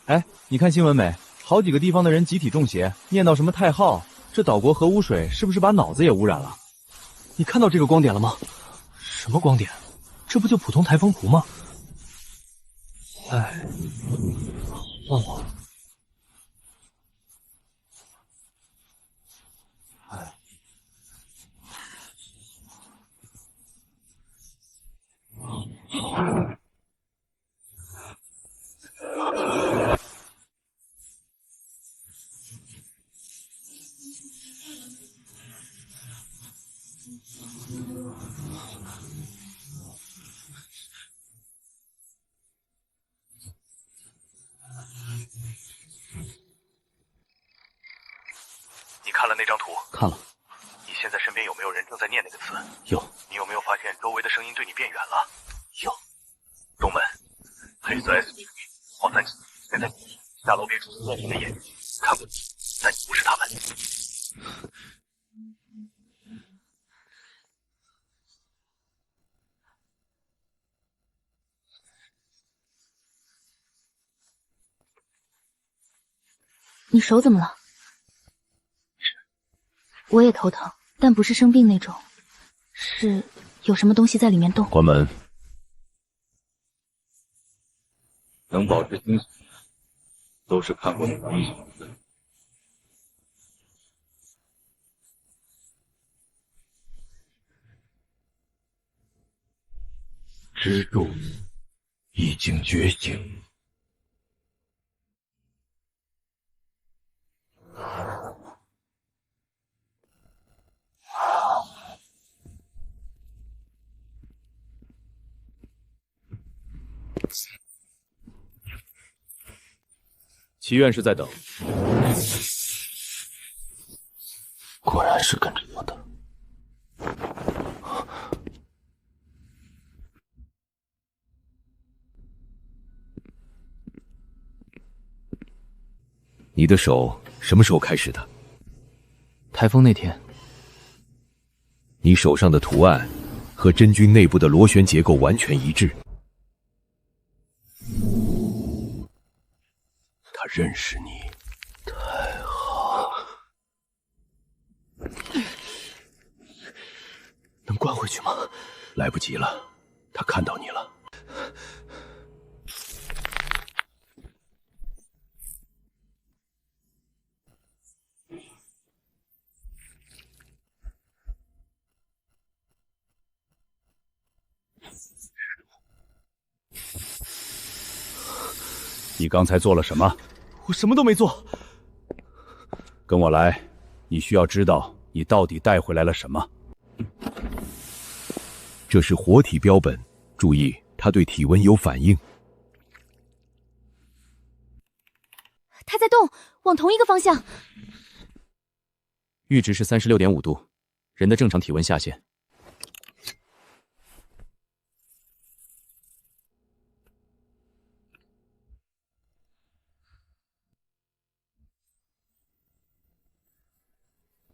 哎，你看新闻没？好几个地方的人集体中邪，念叨什么太昊，这岛国核污水是不是把脑子也污染了？你看到这个光点了吗？什么光点？这不就普通台风图吗？哎，忘了。哎，你看了那张图？看了。你现在身边有没有人正在念那个词？有。你有没有发现周围的声音对你变远了？有。中文，黑色 S， 黄三级，现在下楼别出现你的眼睛，看过你，但你不是他们。你手怎么了？我也头疼，但不是生病那种，是有什么东西在里面动。关门。能保持清醒，都是看过你东西的人。支柱已经觉醒。祈愿是在等。果然是跟着我的。你的手什么时候开始的？台风那天。你手上的图案和真菌内部的螺旋结构完全一致。他认识你，太好。能关回去吗？来不及了，他看到你了。你刚才做了什么？我什么都没做。跟我来，你需要知道你到底带回来了什么。这是活体标本，注意，它对体温有反应。它在动，往同一个方向。阈值是36.5度，人的正常体温下限。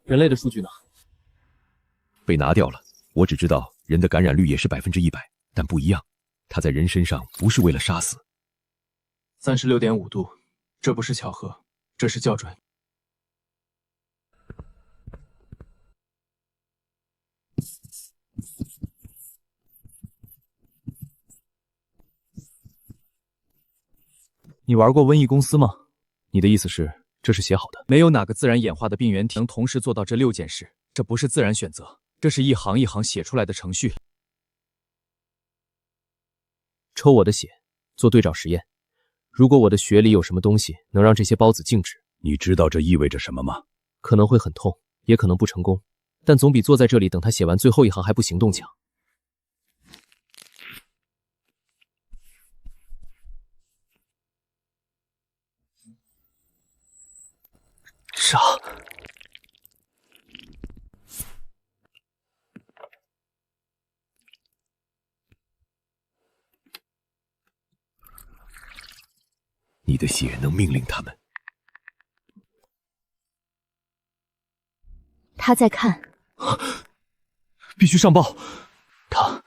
人类的数据呢？被拿掉了。我只知道人的感染率也是100%，但不一样，它在人身上不是为了杀死。36.5度，这不是巧合，这是校准。你玩过瘟疫公司吗？你的意思是，这是写好的？没有哪个自然演化的病原体能同时做到这6件事，这不是自然选择，这是一行一行写出来的程序。抽我的血，做对照实验。如果我的血里有什么东西能让这些孢子静止，你知道这意味着什么吗？可能会很痛，也可能不成功，但总比坐在这里等他写完最后一行还不行动强。杀！你的血能命令他们。他在看。必须上报。他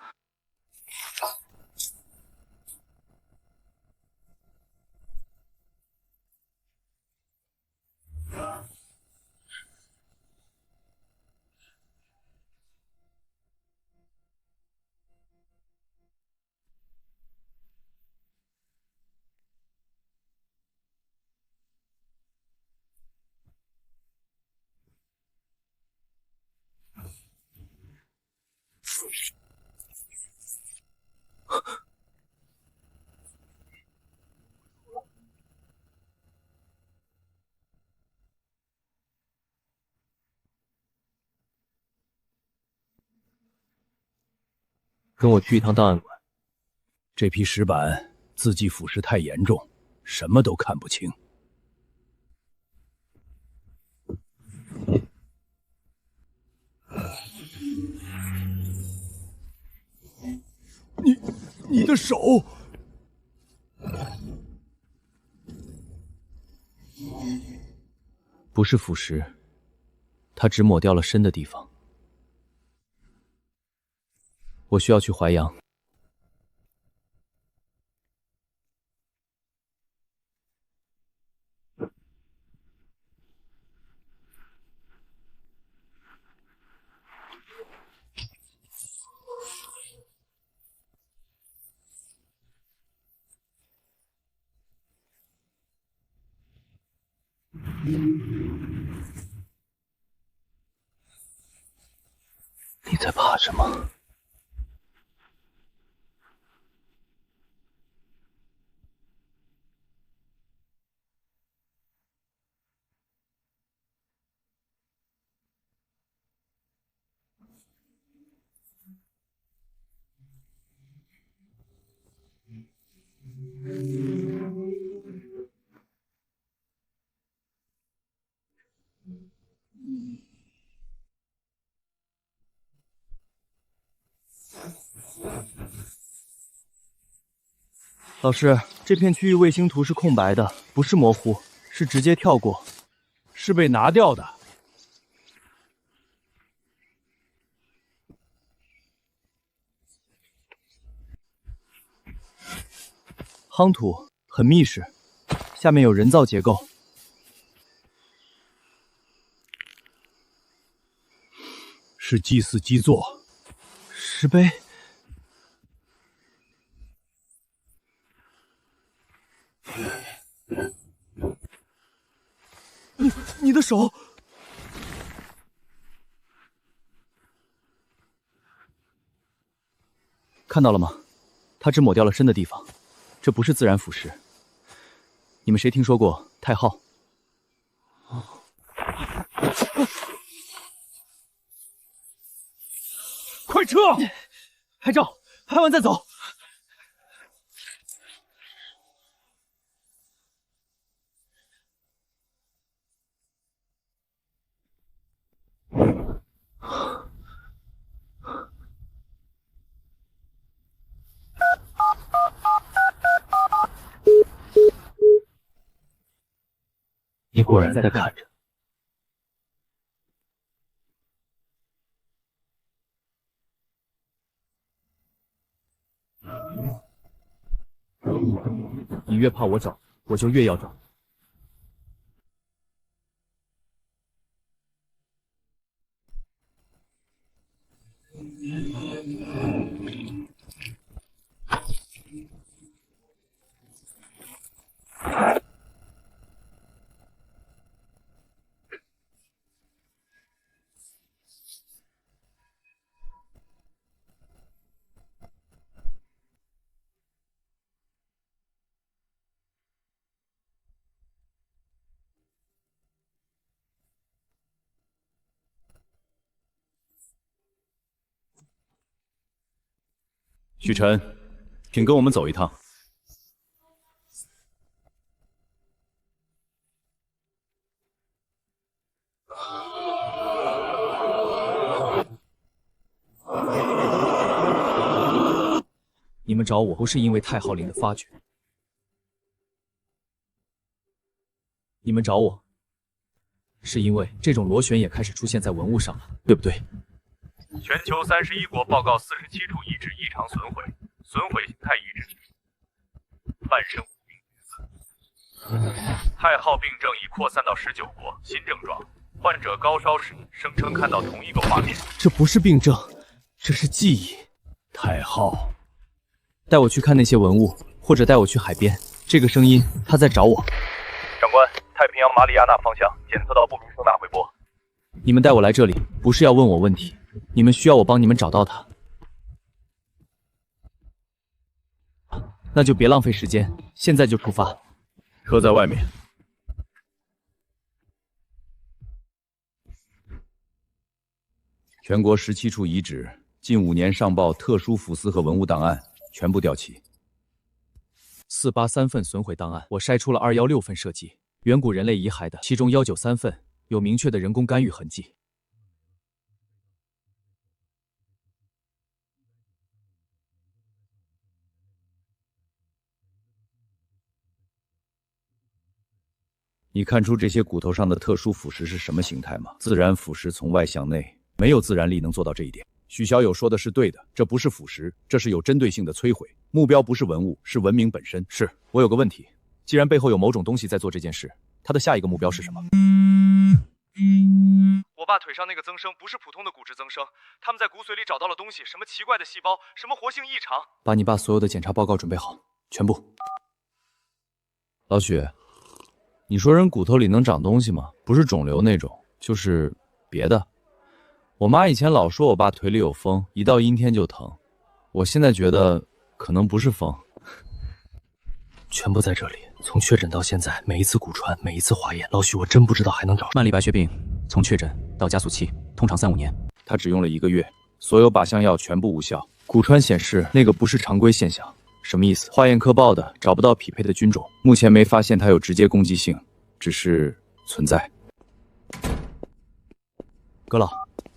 跟我去一趟档案馆。这批石板字迹腐蚀太严重，什么都看不清。你的手！不是腐蚀，它只抹掉了深的地方。我需要去淮阳。你在怕什么？老师，这片区域卫星图是空白的，不是模糊，是直接跳过，是被拿掉的。夯土很密实，下面有人造结构。是祭祀基座。石碑。你的手！看到了吗？它只抹掉了深的地方，这不是自然腐蚀。你们谁听说过太昊？快撤！拍照，拍完再走。你果然在看着。你越怕我找，我就越要找。许晨，请跟我们走一趟。你们找我不是因为太昊陵的发掘，你们找我是因为这种螺旋也开始出现在文物上了，对不对？全球31国报告47处遗址异常损毁，损毁形态遗址，半身无名之死。太昊病症已扩散到19国，新症状，患者高烧时声称看到同一个画面。这不是病症，这是记忆。太昊，带我去看那些文物，或者带我去海边。这个声音，他在找我。长官，太平洋马里亚纳方向检测到不明声呐回波。你们带我来这里，不是要问我问题，你们需要我帮你们找到他。那就别浪费时间，现在就出发。车在外面。全国17处遗址近5年上报特殊腐蚀和文物档案全部调齐。483份损毁档案，我筛出了216份涉及远古人类遗骸的，其中193份有明确的人工干预痕迹。你看出这些骨头上的特殊腐蚀是什么形态吗？自然腐蚀从外向内，没有自然力能做到这一点。许小友说的是对的，这不是腐蚀，这是有针对性的摧毁，目标不是文物，是文明本身。是，我有个问题，既然背后有某种东西在做这件事，他的下一个目标是什么？我爸腿上那个增生不是普通的骨质增生，他们在骨髓里找到了东西，什么奇怪的细胞，什么活性异常。把你爸所有的检查报告准备好，全部。老许，你说人骨头里能长东西吗？不是肿瘤那种，就是别的。我妈以前老说我爸腿里有风，一到阴天就疼。我现在觉得可能不是风。全部在这里，从确诊到现在，每一次骨穿，每一次化验，老许，我真不知道还能找。慢粒白血病从确诊到加速期，通常3-5年。他只用了1个月，所有靶向药全部无效。骨穿显示那个不是常规现象，什么意思？化验科报的找不到匹配的菌种，目前没发现它有直接攻击性，只是存在。阁老，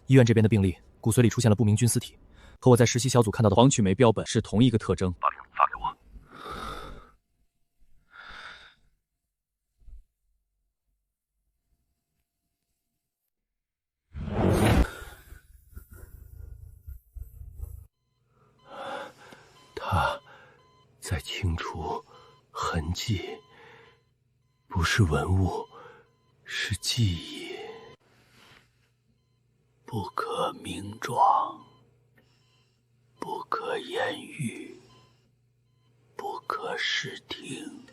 医院这边的病例，骨髓里出现了不明菌丝体，和我在实习小组看到的黄曲霉标本是同一个特征。把名发给我。他在清除痕迹，不是文物，是记忆。不可名状，不可言语，不可视听。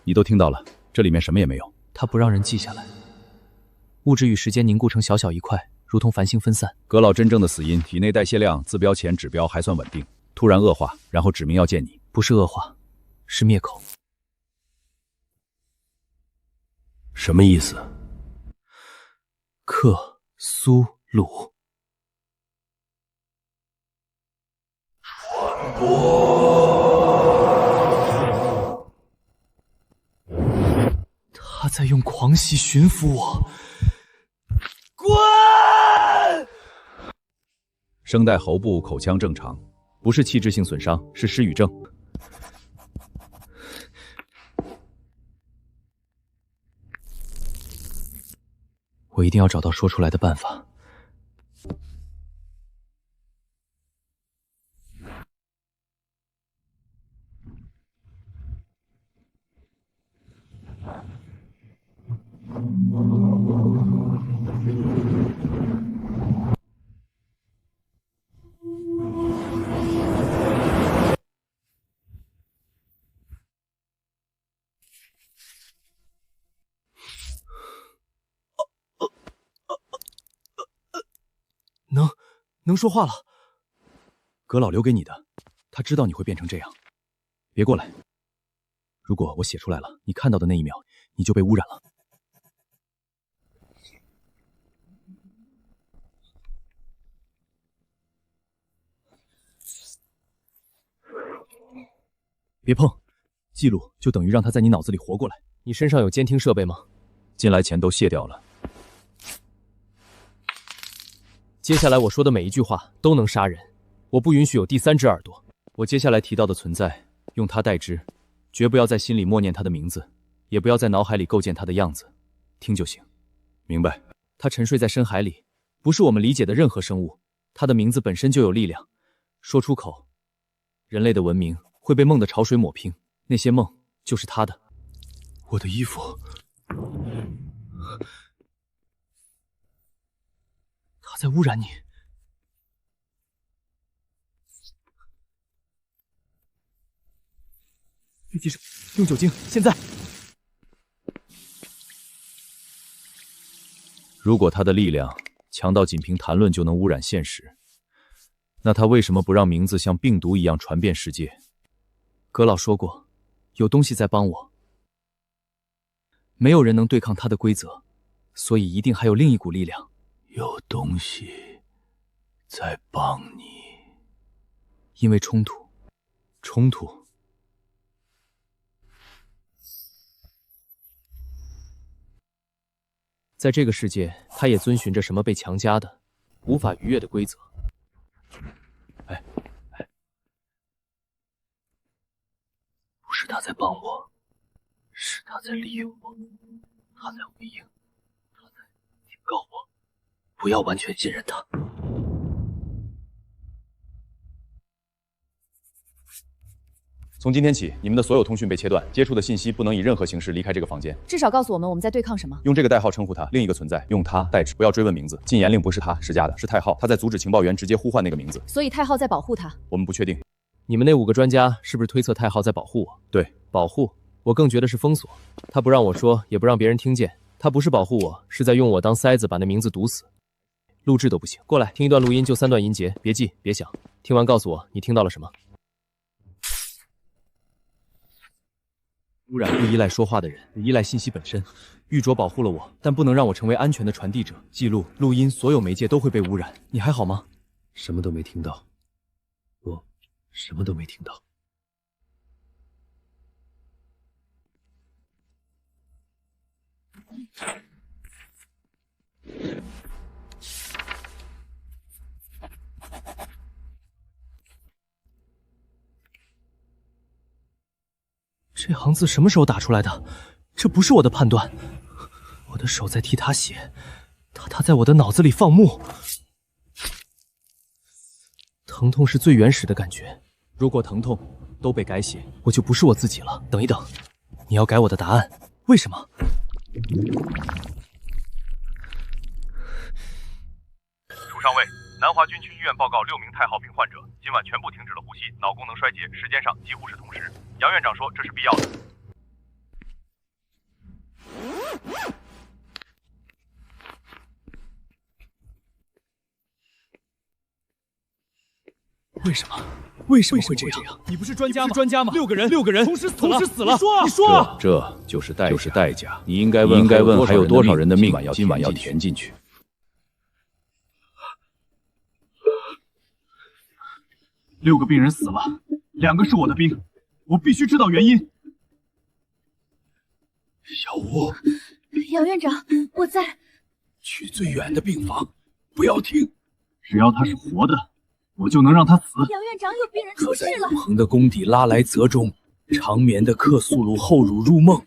你都听到了，这里面什么也没有。他不让人记下来，物质与时间凝固成小小一块，如同繁星分散。葛老真正的死因，体内代谢量自标前指标还算稳定，突然恶化，然后指明要见你。不是恶化，是灭口。什么意思？克苏鲁。传播。他在用狂喜驯服我。滚！声带、喉部、口腔正常，不是器质性损伤，是失语症。我一定要找到说出来的办法。能说话了。葛老留给你的，他知道你会变成这样。别过来，如果我写出来了，你看到的那一秒，你就被污染了。别碰，记录就等于让他在你脑子里活过来。你身上有监听设备吗？进来前都卸掉了。接下来我说的每一句话都能杀人，我不允许有第3只耳朵。我接下来提到的存在，用它代之，绝不要在心里默念他的名字，也不要在脑海里构建他的样子，听就行。明白。他沉睡在深海里，不是我们理解的任何生物，他的名字本身就有力量，说出口，人类的文明会被梦的潮水抹平，那些梦就是他的。我的衣服。他在污染你。立即用酒精，现在。如果他的力量强到仅凭谈论就能污染现实，那他为什么不让名字像病毒一样传遍世界？葛老说过，有东西在帮我。没有人能对抗它的规则，所以一定还有另一股力量。有东西在帮你。因为冲突，在这个世界，他也遵循着什么被强加的、无法逾越的规则。不是他在帮我，是他在利用我，他在回应，他在警告我，不要完全信任他。从今天起，你们的所有通讯被切断，接触的信息不能以任何形式离开这个房间。至少告诉我们我们在对抗什么。用这个代号称呼他，另一个存在，用他代指，不要追问名字。禁言令不是他施加的，是太昊，他在阻止情报员直接呼唤那个名字。所以太昊在保护他。我们不确定。你们那5个专家是不是推测太昊在保护我？对，保护。我更觉得是封锁。他不让我说，也不让别人听见。他不是保护我，是在用我当塞子，把那名字堵死。录制都不行。过来，听一段录音，就3段音节，别记，别想。听完告诉我你听到了什么。污染不依赖说话的人，只依赖信息本身。玉镯保护了我，但不能让我成为安全的传递者。记录、录音，所有媒介都会被污染。你还好吗？什么都没听到，我什么都没听到。这行字什么时候打出来的？这不是我的判断。我的手在替他写，他在我的脑子里放牧。疼痛是最原始的感觉，如果疼痛都被改写，我就不是我自己了。等一等，你要改我的答案，为什么？楚上尉，南华军区医院报告6名太昊病患者，今晚全部停止了呼吸，脑功能衰竭，时间上几乎是同时。杨院长说这是必要的。为什么会这样？你不是专家吗？6个人同时死了。你说，这就是代价。你应该问还有多少人的命今晚要填进去。6个病人死了，2个是我的兵，我必须知道原因。小吴，杨院长，我在。去最远的病房，不要停。只要他是活的，我就能让他死。杨院长，有病人出可在事了。永恒的宫底拉莱泽中，长眠的克苏鲁后乳入梦。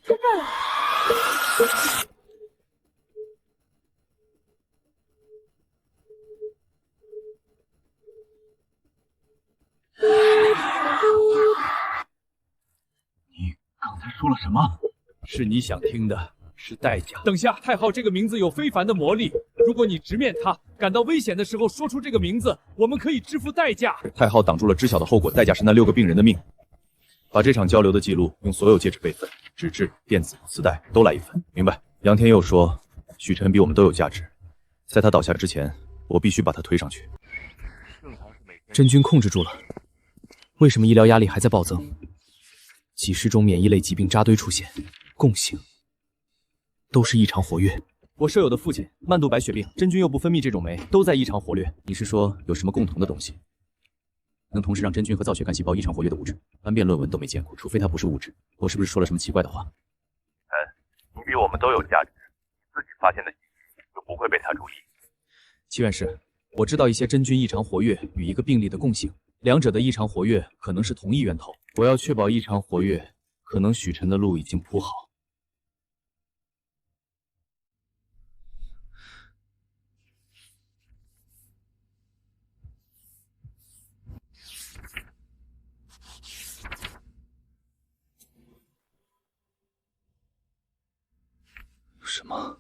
你刚才说了什么？是你想听的，是代价。等下，太昊这个名字有非凡的魔力。如果你直面他，感到危险的时候说出这个名字，我们可以支付代价。太昊挡住了知晓的后果，代价是那6个病人的命。把这场交流的记录用所有介质备份，纸质、电子、磁带都来一份，明白？杨天佑说，许晨比我们都有价值，在他倒下之前，我必须把他推上去。真菌控制住了，为什么医疗压力还在暴增？几十种免疫类疾病扎堆出现，共性都是异常活跃。我舍友的父亲慢度白血病，真菌又不分泌这种酶，都在异常活跃。你是说有什么共同的东西，能同时让真菌和造血干细胞异常活跃的物质？单篇论文都没见过，除非它不是物质。我是不是说了什么奇怪的话？你比我们都有价值，自己发现的信息就不会被他注意。齐院士，我知道一些真菌异常活跃与一个病例的共性，两者的异常活跃可能是同一源头。我要确保异常活跃，可能许晨的路已经铺好。什么？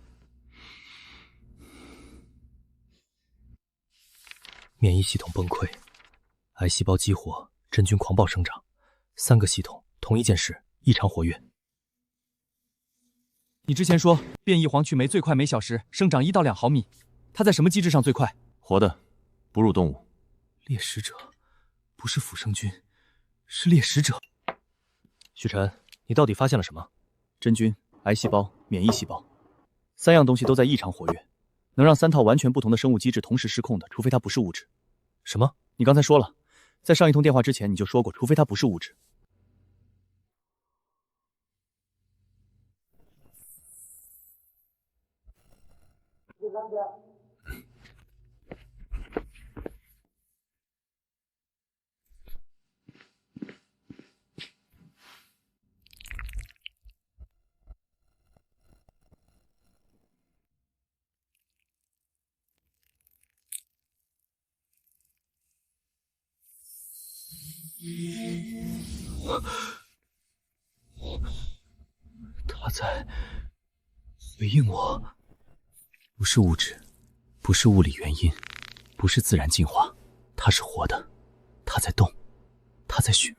免疫系统崩溃，癌细胞激活，真菌狂暴生长，3个系统同一件事，异常活跃。你之前说变异黄曲霉最快每小时生长1到2毫米，它在什么机制上最快？活的，哺乳动物。猎食者，不是腐生菌，是猎食者。许晨，你到底发现了什么？真菌、癌细胞、免疫细胞，3样东西都在异常活跃，能让3套完全不同的生物机制同时失控的，除非它不是物质。什么？你刚才说了，在上一通电话之前你就说过，除非它不是物质。他在回应我。不是物质，不是物理原因，不是自然进化，它是活的，它在动，它在学。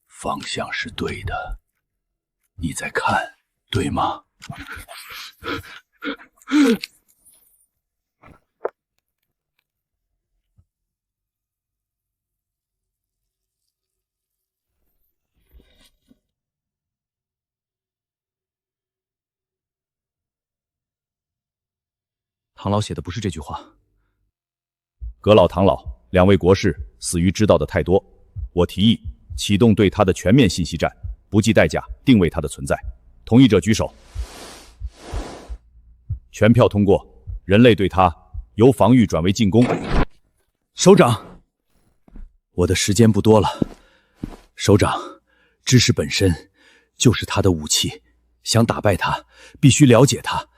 方向是对的，你在看，对吗？唐老写的不是这句话。阁老、唐老2位国士死于知道的太多，我提议启动对他的全面信息战，不计代价定位他的存在。同意者举手。全票通过，人类对他由防御转为进攻。首长，我的时间不多了。首长，知识本身就是他的武器，想打败他，必须了解他，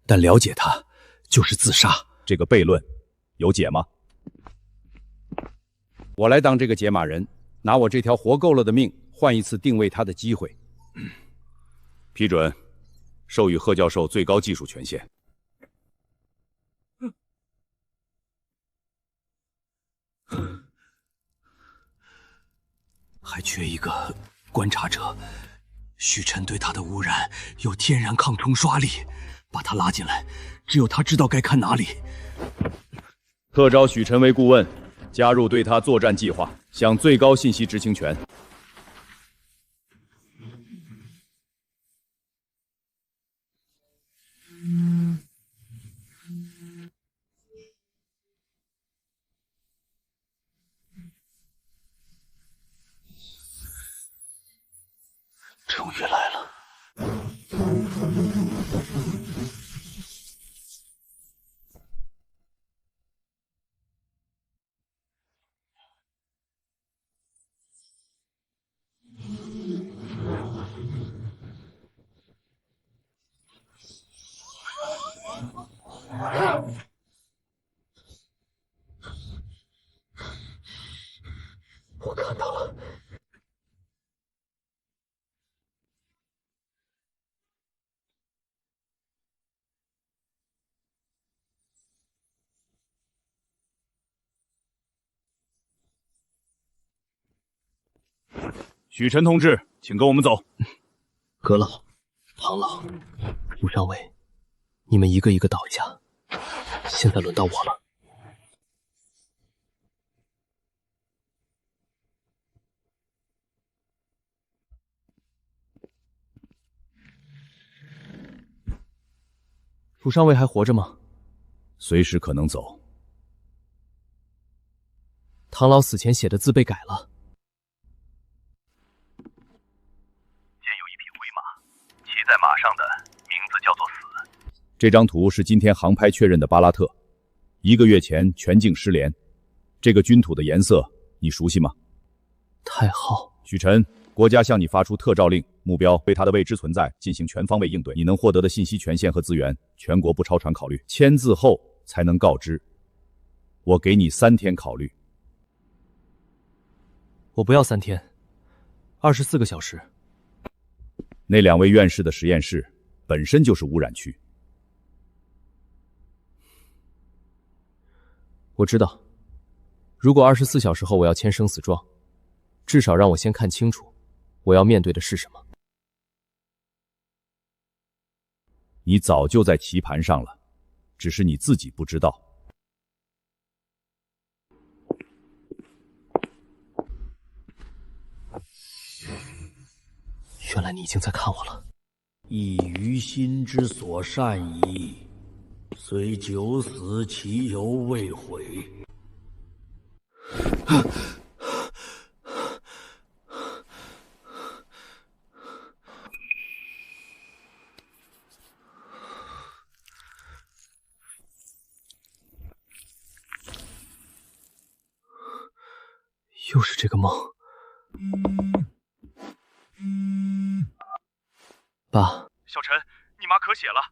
但了解他就是自杀。这个悖论有解吗？我来当这个解码人，拿我这条活够了的命换一次定位他的机会。批准，授予贺教授最高技术权限。还缺一个观察者。许晨对他的污染有天然抗冲刷力，把他拉进来，只有他知道该看哪里。特招许晨为顾问，加入对他作战计划，享最高信息执行权。终于来了。我看到了。许晨同志，请跟我们走。阁老、唐老、陆上尉，你们一个一个倒下。现在轮到我了。陆上尉还活着吗？随时可能走。唐老死前写的字被改了。骑在马上的名字叫做死。这张图是今天航拍确认的巴拉特，1个月前全境失联。这个军土的颜色你熟悉吗？太昊。许晨，国家向你发出特诏令，目标对他的未知存在进行全方位应对。你能获得的信息权限和资源，全国不超船考虑，签字后才能告知。我给你3天考虑。我不要3天，24个小时。那2位院士的实验室本身就是污染区。我知道，如果24小时后我要签生死状，至少让我先看清楚我要面对的是什么。你早就在棋盘上了，只是你自己不知道。原来你已经在看我了。亦于心之所善矣，虽九死，其犹未悔。又是这个梦。爸，小陈，你妈咳血了，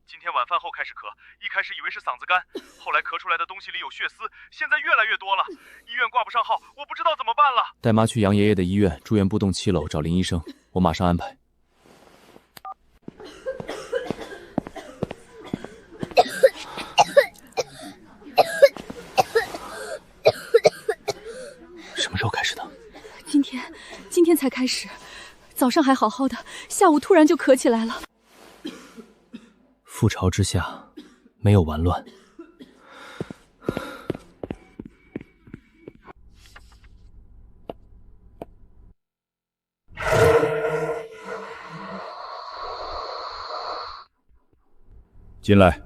今天晚饭后开始咳，一开始以为是嗓子干，后来咳出来的东西里有血丝，现在越来越多了，医院挂不上号，我不知道怎么办了。带妈去杨爷爷的医院住院部栋7楼找林医生，我马上安排。什么时候开始的？今天才开始，早上还好好的，下午突然就咳起来了。覆巢之下，没有完卵。进来。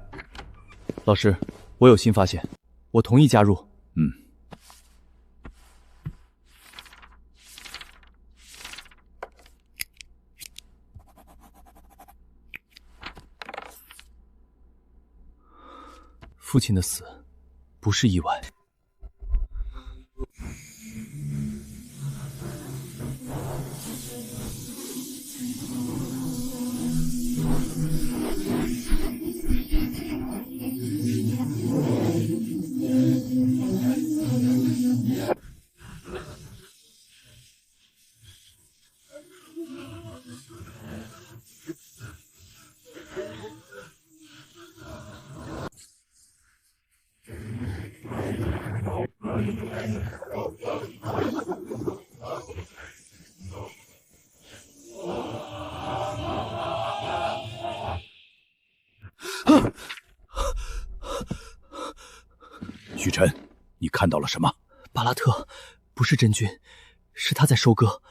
老师，我有新发现，我同意加入。父亲的死不是意外。许晨，你看到了什么？巴拉特不是真菌，是他在收割。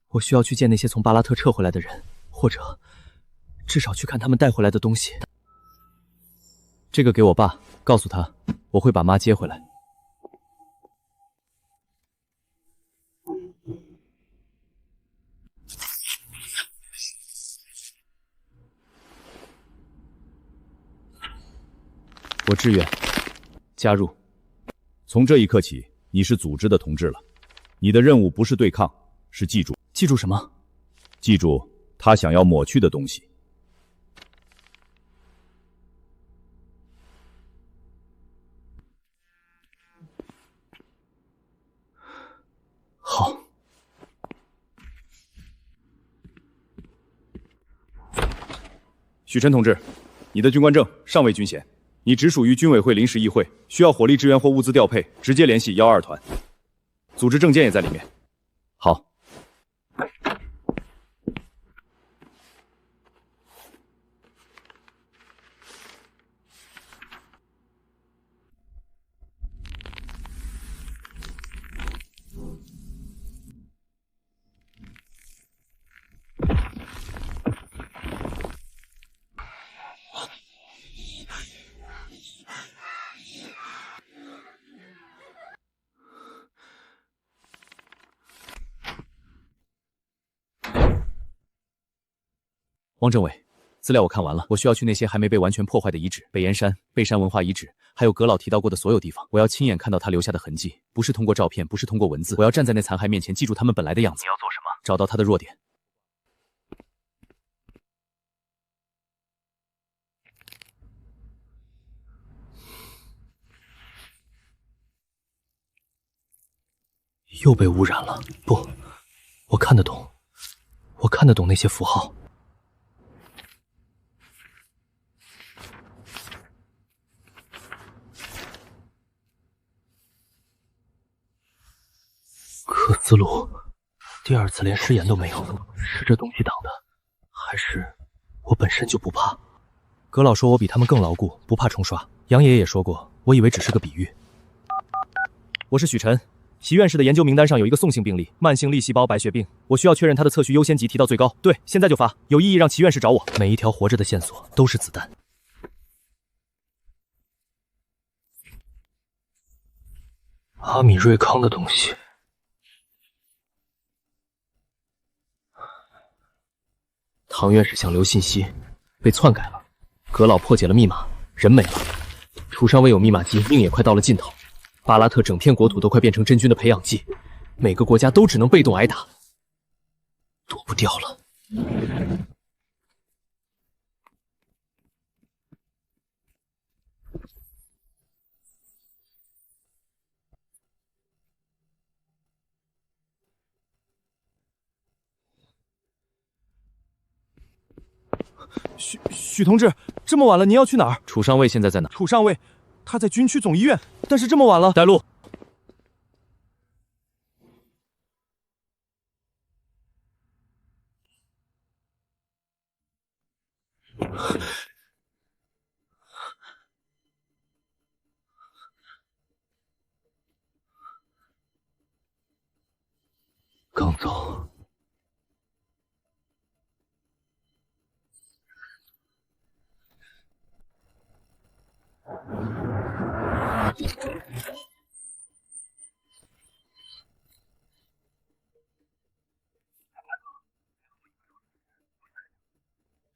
我需要去见那些从巴拉特撤回来的人，或者至少去看他们带回来的东西。这个给我爸，告诉他我会把妈接回来。我志愿加入。从这一刻起，你是组织的同志了。你的任务不是对抗，是记住。记住什么？记住他想要抹去的东西。好。许晨同志，你的军官证尚未军衔，你直属于军委会临时议会，需要火力支援或物资调配，直接联系122团。组织证件也在里面。好。汪政委，资料我看完了，我需要去那些还没被完全破坏的遗址，北岩山、背山文化遗址，还有葛老提到过的所有地方，我要亲眼看到他留下的痕迹，不是通过照片，不是通过文字，我要站在那残骸面前，记住他们本来的样子。你要做什么？找到他的弱点。又被污染了。不，我看得懂，我看得懂那些符号。克斯鲁，第二次连尸岩都没有，是这东西挡的，还是我本身就不怕？葛老说我比他们更牢固，不怕冲刷。杨爷爷也说过，我以为只是个比喻。我是许晨，习院士的研究名单上有一个宋姓病例，慢性粒细胞白血病，我需要确认他的测序优先级提到最高。对，现在就发，有异议让齐院士找我。每一条活着的线索都是子弹。阿米瑞康的东西。唐院士想留信息，被篡改了。葛老破解了密码，人没了。楚上尉有密码机，命也快到了尽头。巴拉特整片国土都快变成真菌的培养基，每个国家都只能被动挨打，躲不掉了。许同志，这么晚了，您要去哪儿？楚上尉现在在哪？楚上尉，他在军区总医院，但是这么晚了，带路。刚走。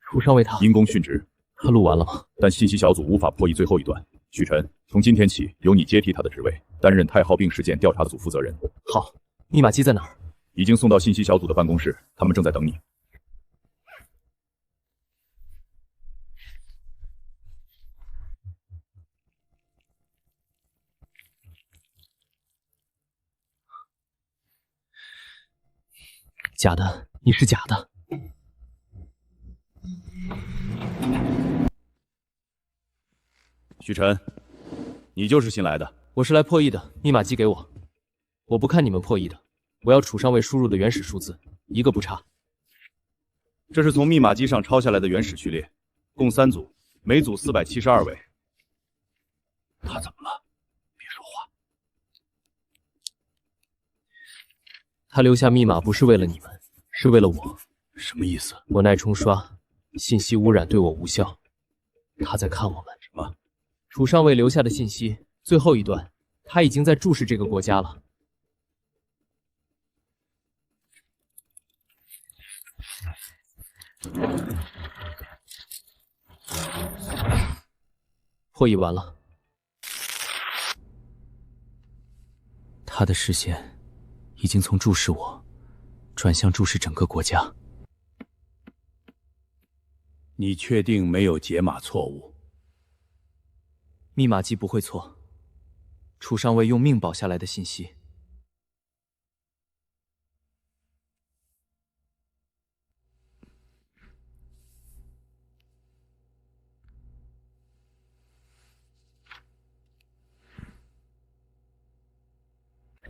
楚上尉他因公殉职。他录完了吗？但信息小组无法破译最后一段。许晨，从今天起由你接替他的职位，担任太号病事件调查组负责人。好，密码机在哪儿？已经送到信息小组的办公室，他们正在等你。假的，你是假的。许晨，你就是新来的？我是来破译的，密码机给我。我不看你们破译的，我要楚上尉输入的原始数字，一个不差。这是从密码机上抄下来的原始序列，共3组，每组472位。他怎么了？别说话。他留下密码不是为了你们，是为了我。什么意思？我耐冲刷，信息污染对我无效。他在看我们。什么？楚上尉留下的信息，最后一段，他已经在注视这个国家了。破译完了，他的视线已经从注视我，转向注视整个国家。你确定没有解码错误？密码机不会错，楚上尉用命保下来的信息。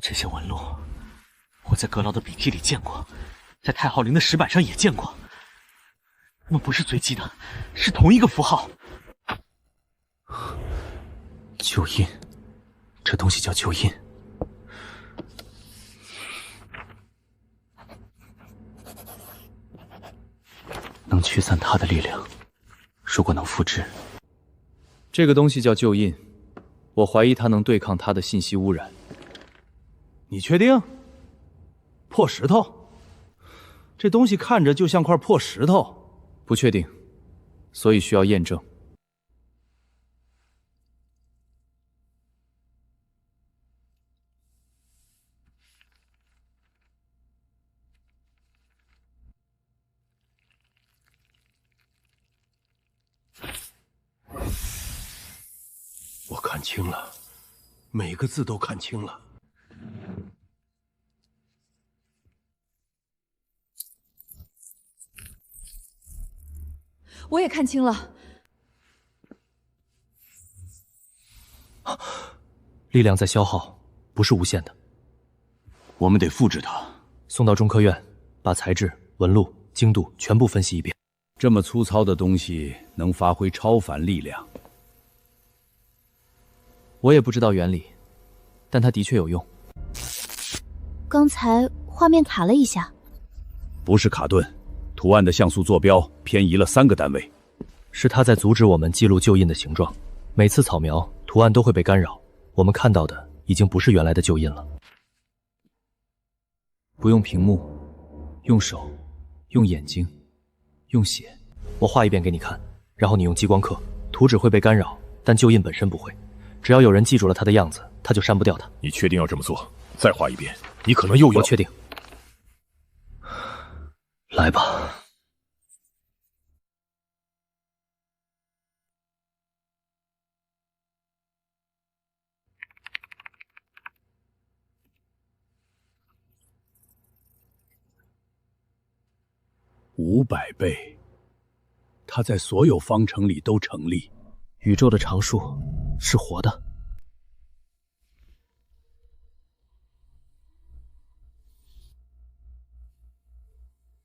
这些纹路，我在阁老的笔记里见过，在太昊陵的石板上也见过。我们不是随机的，是同一个符号。旧印，这东西叫旧印。能驱散他的力量，如果能复制，这个东西叫旧印，我怀疑它能对抗他的信息污染。你确定？破石头？这东西看着就像块破石头。不确定，所以需要验证。我看清了，每个字都看清了。我也看清了，力量在消耗，不是无限的。我们得复制它，送到中科院，把材质、纹路、精度全部分析一遍。这么粗糙的东西能发挥超凡力量？我也不知道原理，但它的确有用。刚才画面卡了一下，不是卡顿，图案的像素坐标偏移了3个单位。是他在阻止我们记录旧印的形状。每次扫描，图案都会被干扰，我们看到的已经不是原来的旧印了。不用屏幕，用手，用眼睛，用血。我画一遍给你看，然后你用激光刻，图纸会被干扰，但旧印本身不会。只要有人记住了它的样子，他就删不掉它。你确定要这么做？再画一遍，你可能又要……我确定。来吧。500倍，它在所有方程里都成立。宇宙的常数是活的。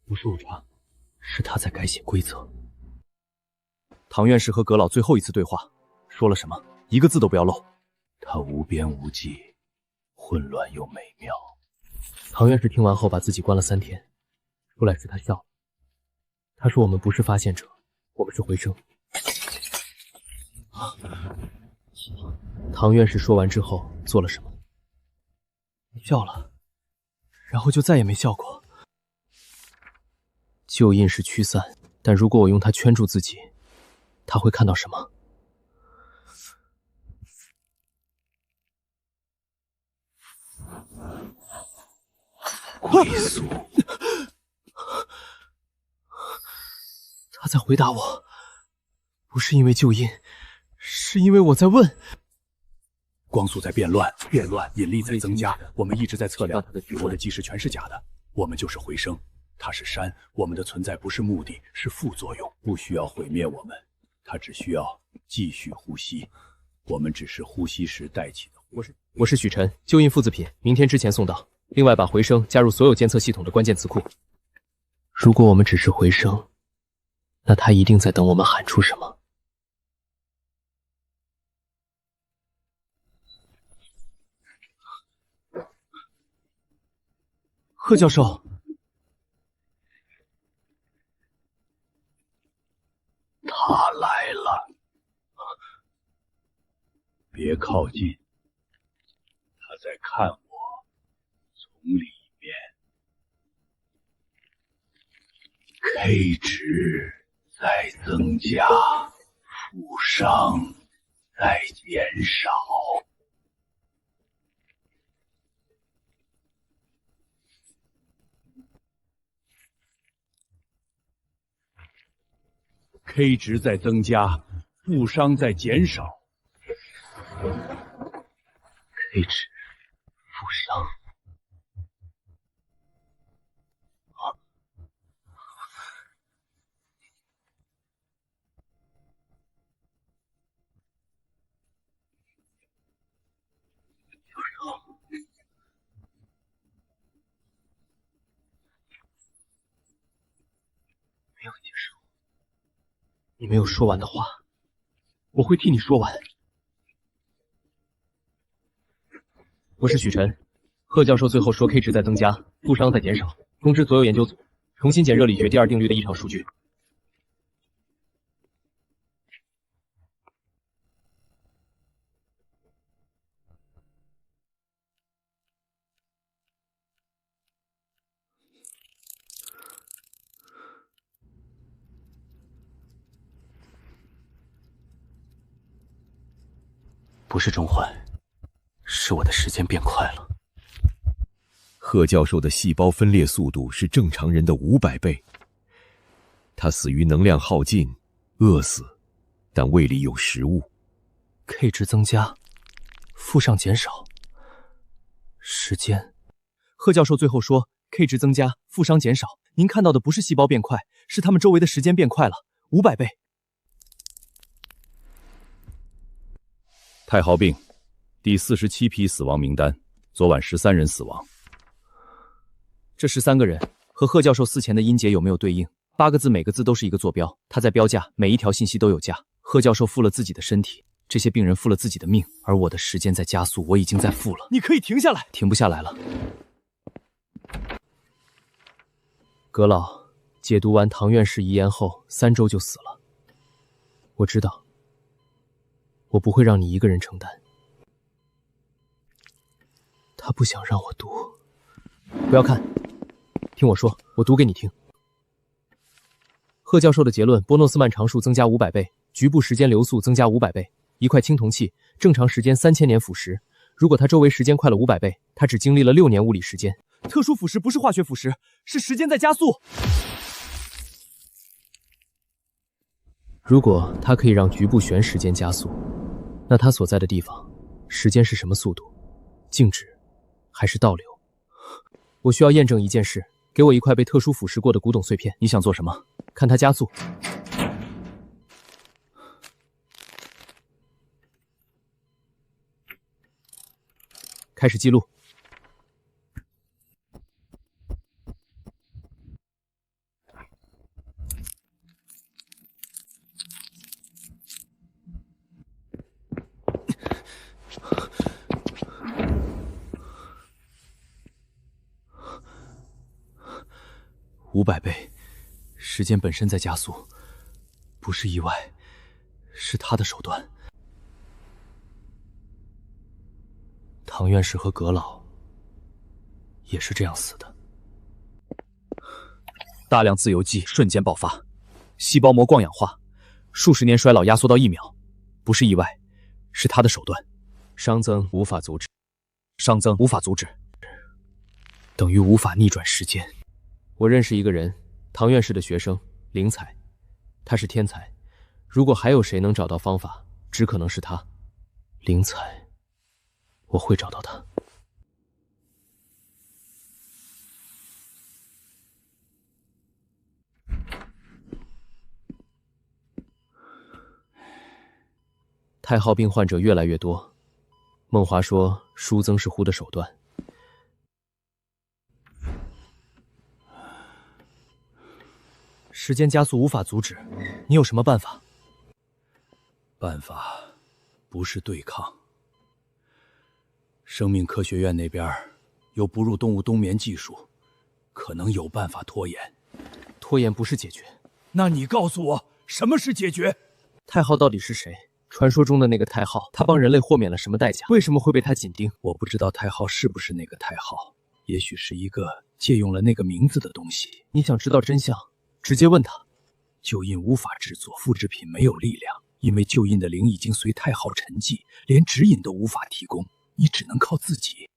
不是误差，是他在改写规则。唐院士和阁老最后一次对话说了什么？一个字都不要漏。它无边无际，混乱又美妙。唐院士听完后把自己关了3天，出来时他笑了。他说我们不是发现者，我们是回声。唐院士说完之后做了什么？笑了，然后就再也没笑过。旧印是驱散，但如果我用它圈住自己，他会看到什么？归宿。他在回答我，不是因为旧印，是因为我在问。光速在变乱，引力在增加，我们一直在测量。我的计时全是假的，我们就是回声。它是山，我们的存在不是目的，是副作用，不需要毁灭我们，它只需要继续呼吸。我们只是呼吸时带起的。我是许晨，旧印复制品明天之前送到。另外把回声加入所有监测系统的关键词库。如果我们只是回声，那他一定在等我们喊出什么。贺教授，他来了，别靠近，他在看我，从里面。K 值在增加，负伤在减少。K 值在增加，负伤在减少。K 值，负伤。没有结束。你没有说完的话，我会替你说完。我是许晨，贺教授最后说 K 值在增加，负伤在减少。通知所有研究组，重新检热力学第2定律的异常数据。不是中环，是我的时间变快了。贺教授的细胞分裂速度是正常人的500倍。他死于能量耗尽，饿死，但胃里有食物。K 值增加，负上减少。时间。贺教授最后说 K 值增加，负伤减少。您看到的不是细胞变快，是他们周围的时间变快了500倍。太昊病，第47批死亡名单，昨晚13人死亡。这13个人和贺教授死前的音节有没有对应8个字，每个字都是一个坐标，他在标价，每一条信息都有价。贺教授付了自己的身体，这些病人付了自己的命，而我的时间在加速，我已经在付了。你可以停下来。停不下来了。葛老解读完唐院士遗言后3周就死了。我知道，我不会让你一个人承担。他不想让我读。不要看，听我说，我读给你听。贺教授的结论：波诺斯曼常数增加500倍，局部时间流速增加500倍。一块青铜器，正常时间3000年腐蚀。如果它周围时间快了500倍，它只经历了6年物理时间。特殊腐蚀不是化学腐蚀，是时间在加速。如果它可以让局部旋时间加速，那它所在的地方，时间是什么速度？静止，还是倒流？我需要验证一件事，给我一块被特殊腐蚀过的古董碎片。你想做什么？看它加速。开始记录。500倍，时间本身在加速，不是意外，是他的手段。唐院士和葛老也是这样死的。大量自由基瞬间爆发，细胞膜光氧化，数十年衰老压缩到1秒，不是意外，是他的手段。熵增无法阻止，熵增无法阻止，等于无法逆转时间。我认识一个人，唐院士的学生灵采，他是天才。如果还有谁能找到方法，只可能是他。灵采，我会找到他。太号病患者越来越多，孟华说疏增是呼的手段。时间加速无法阻止，你有什么办法？办法不是对抗。生命科学院那边有哺乳动物冬眠技术，可能有办法拖延。拖延不是解决。那你告诉我，什么是解决？太昊到底是谁？传说中的那个太昊，他帮人类豁免了什么代价？为什么会被他紧盯？我不知道太昊是不是那个太昊，也许是一个借用了那个名字的东西。你想知道真相？直接问他。旧印无法制作，复制品没有力量，因为旧印的灵已经随太昊沉寂，连指引都无法提供，你只能靠自己。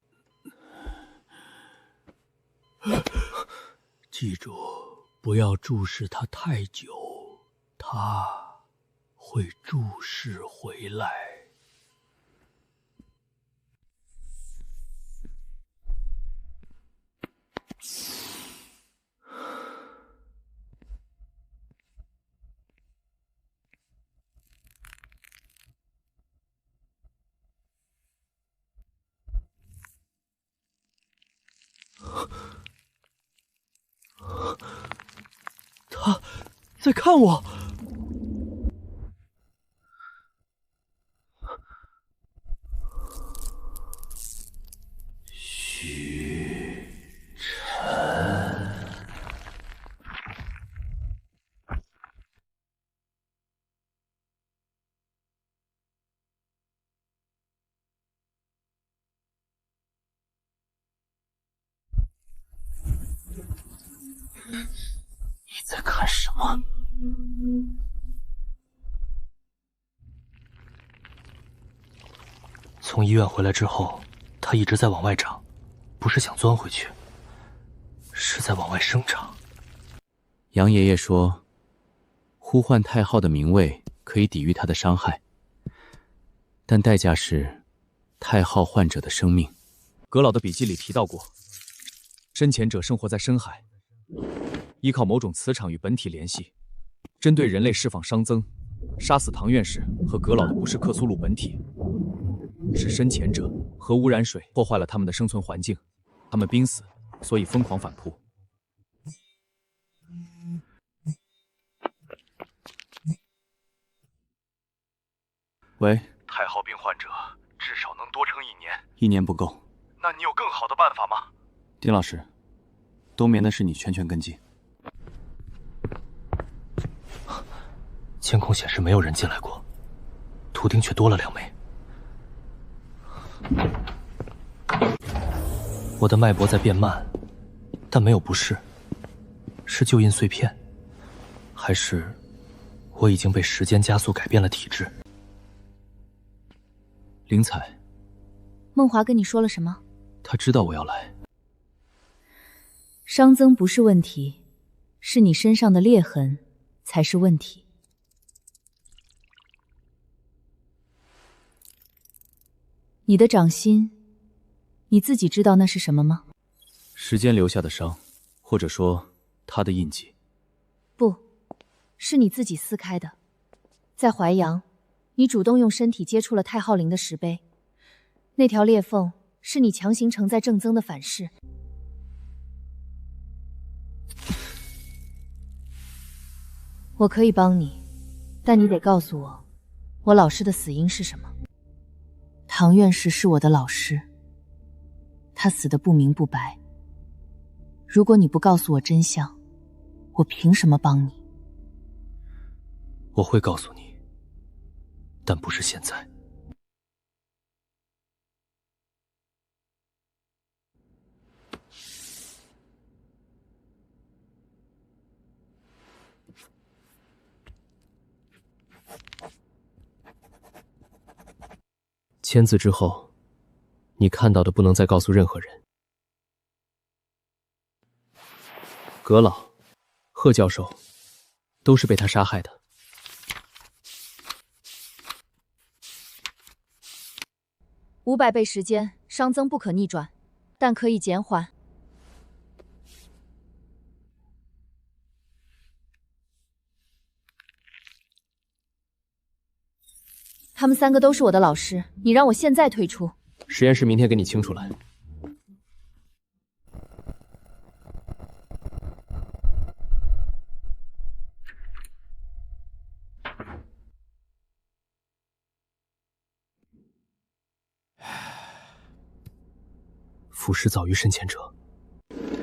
记住，不要注视他太久，他会注视回来。他在看我。许晨，你在看什么？从医院回来之后，他一直在往外长，不是想钻回去，是在往外生长。杨爷爷说，呼唤太昊的名位可以抵御他的伤害，但代价是太昊患者的生命。葛老的笔记里提到过，深潜者生活在深海，依靠某种磁场与本体联系，针对人类释放熵增。杀死唐院士和葛老的不是克苏鲁本体，是深潜者。核污染水破坏了他们的生存环境，他们濒死，所以疯狂反扑。喂，太号病患者至少能多撑1年。1年不够。那你有更好的办法吗？丁老师，冬眠的事你全权跟进。监控显示没有人进来过，图钉却多了2枚。我的脉搏在变慢，但没有不适，是旧印碎片，还是我已经被时间加速改变了体质？灵采，梦华跟你说了什么？他知道我要来。熵增不是问题，是你身上的裂痕才是问题。你的掌心，你自己知道那是什么吗？时间留下的伤，或者说他的印记。不，是你自己撕开的。在淮阳，你主动用身体接触了太昊灵的石碑，那条裂缝是你强行承载正增的反噬。我可以帮你，但你得告诉我，我老师的死因是什么？唐院士是我的老师，他死得不明不白。如果你不告诉我真相，我凭什么帮你？我会告诉你，但不是现在。签字之后，你看到的不能再告诉任何人。葛老、贺教授都是被他杀害的。500倍时间，熵增不可逆转，但可以减缓。他们3个都是我的老师，你让我现在退出？实验室明天给你清出来。腐蚀早于深潜者，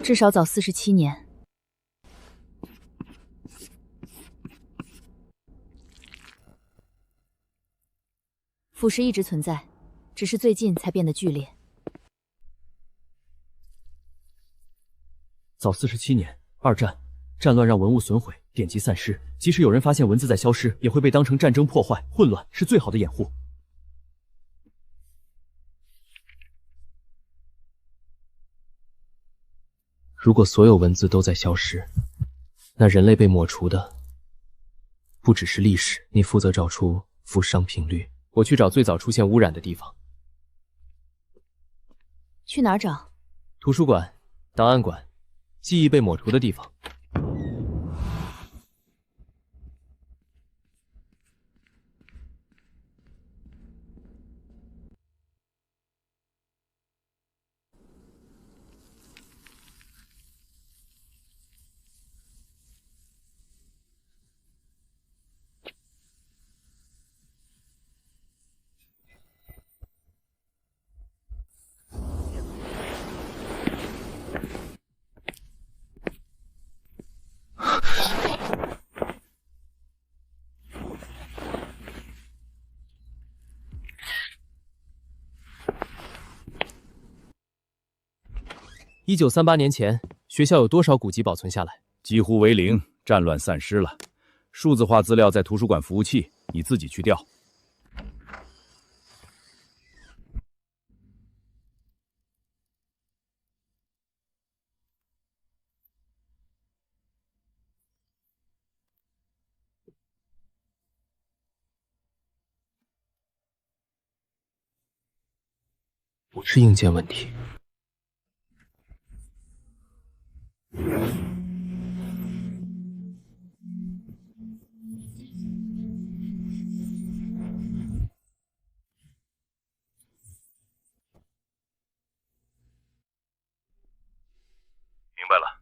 至少早47年。腐蚀一直存在，只是最近才变得剧烈。早47年，二战，战乱让文物损毁，典籍散失。即使有人发现文字在消失，也会被当成战争破坏，混乱是最好的掩护。如果所有文字都在消失，那人类被抹除的不只是历史。你负责找出负熵频率。我去找最早出现污染的地方。去哪儿找？图书馆、档案馆，记忆被抹除的地方。1938年前，学校有多少古籍保存下来？几乎为零，战乱散失了。数字化资料在图书馆服务器，你自己去调。不是硬件问题。明白了。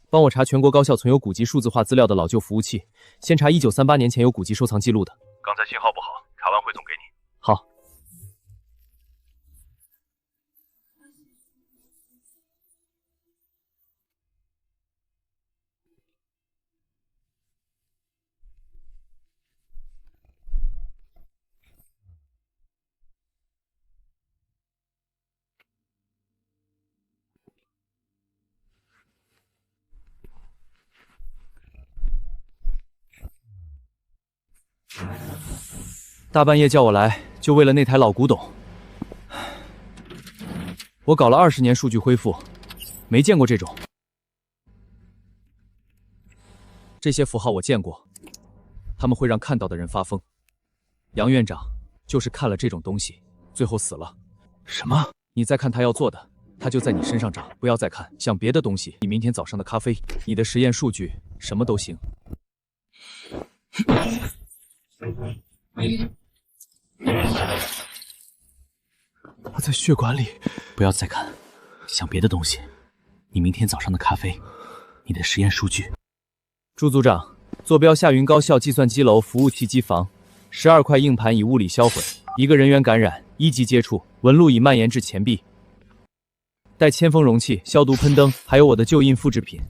帮我查全国高校存有古籍数字化资料的老旧服务器，先查1938年前有古籍收藏记录的。刚才信号不好，查完汇总给你。大半夜叫我来，就为了那台老古董。我搞了20年数据恢复，没见过这种。这些符号我见过，他们会让看到的人发疯。杨院长就是看了这种东西，最后死了。什么？你再看他要做的，他就在你身上长。不要再看，像别的东西，你明天早上的咖啡，你的实验数据，什么都行。我在血管里。不要再看，想别的东西。你明天早上的咖啡，你的实验数据。朱组长，坐标夏云高校计算机楼服务器机房，12块硬盘已物理销毁，1个人员感染，1级接触，纹路已蔓延至前臂。带铅封容器、消毒喷灯，还有我的旧印复制品。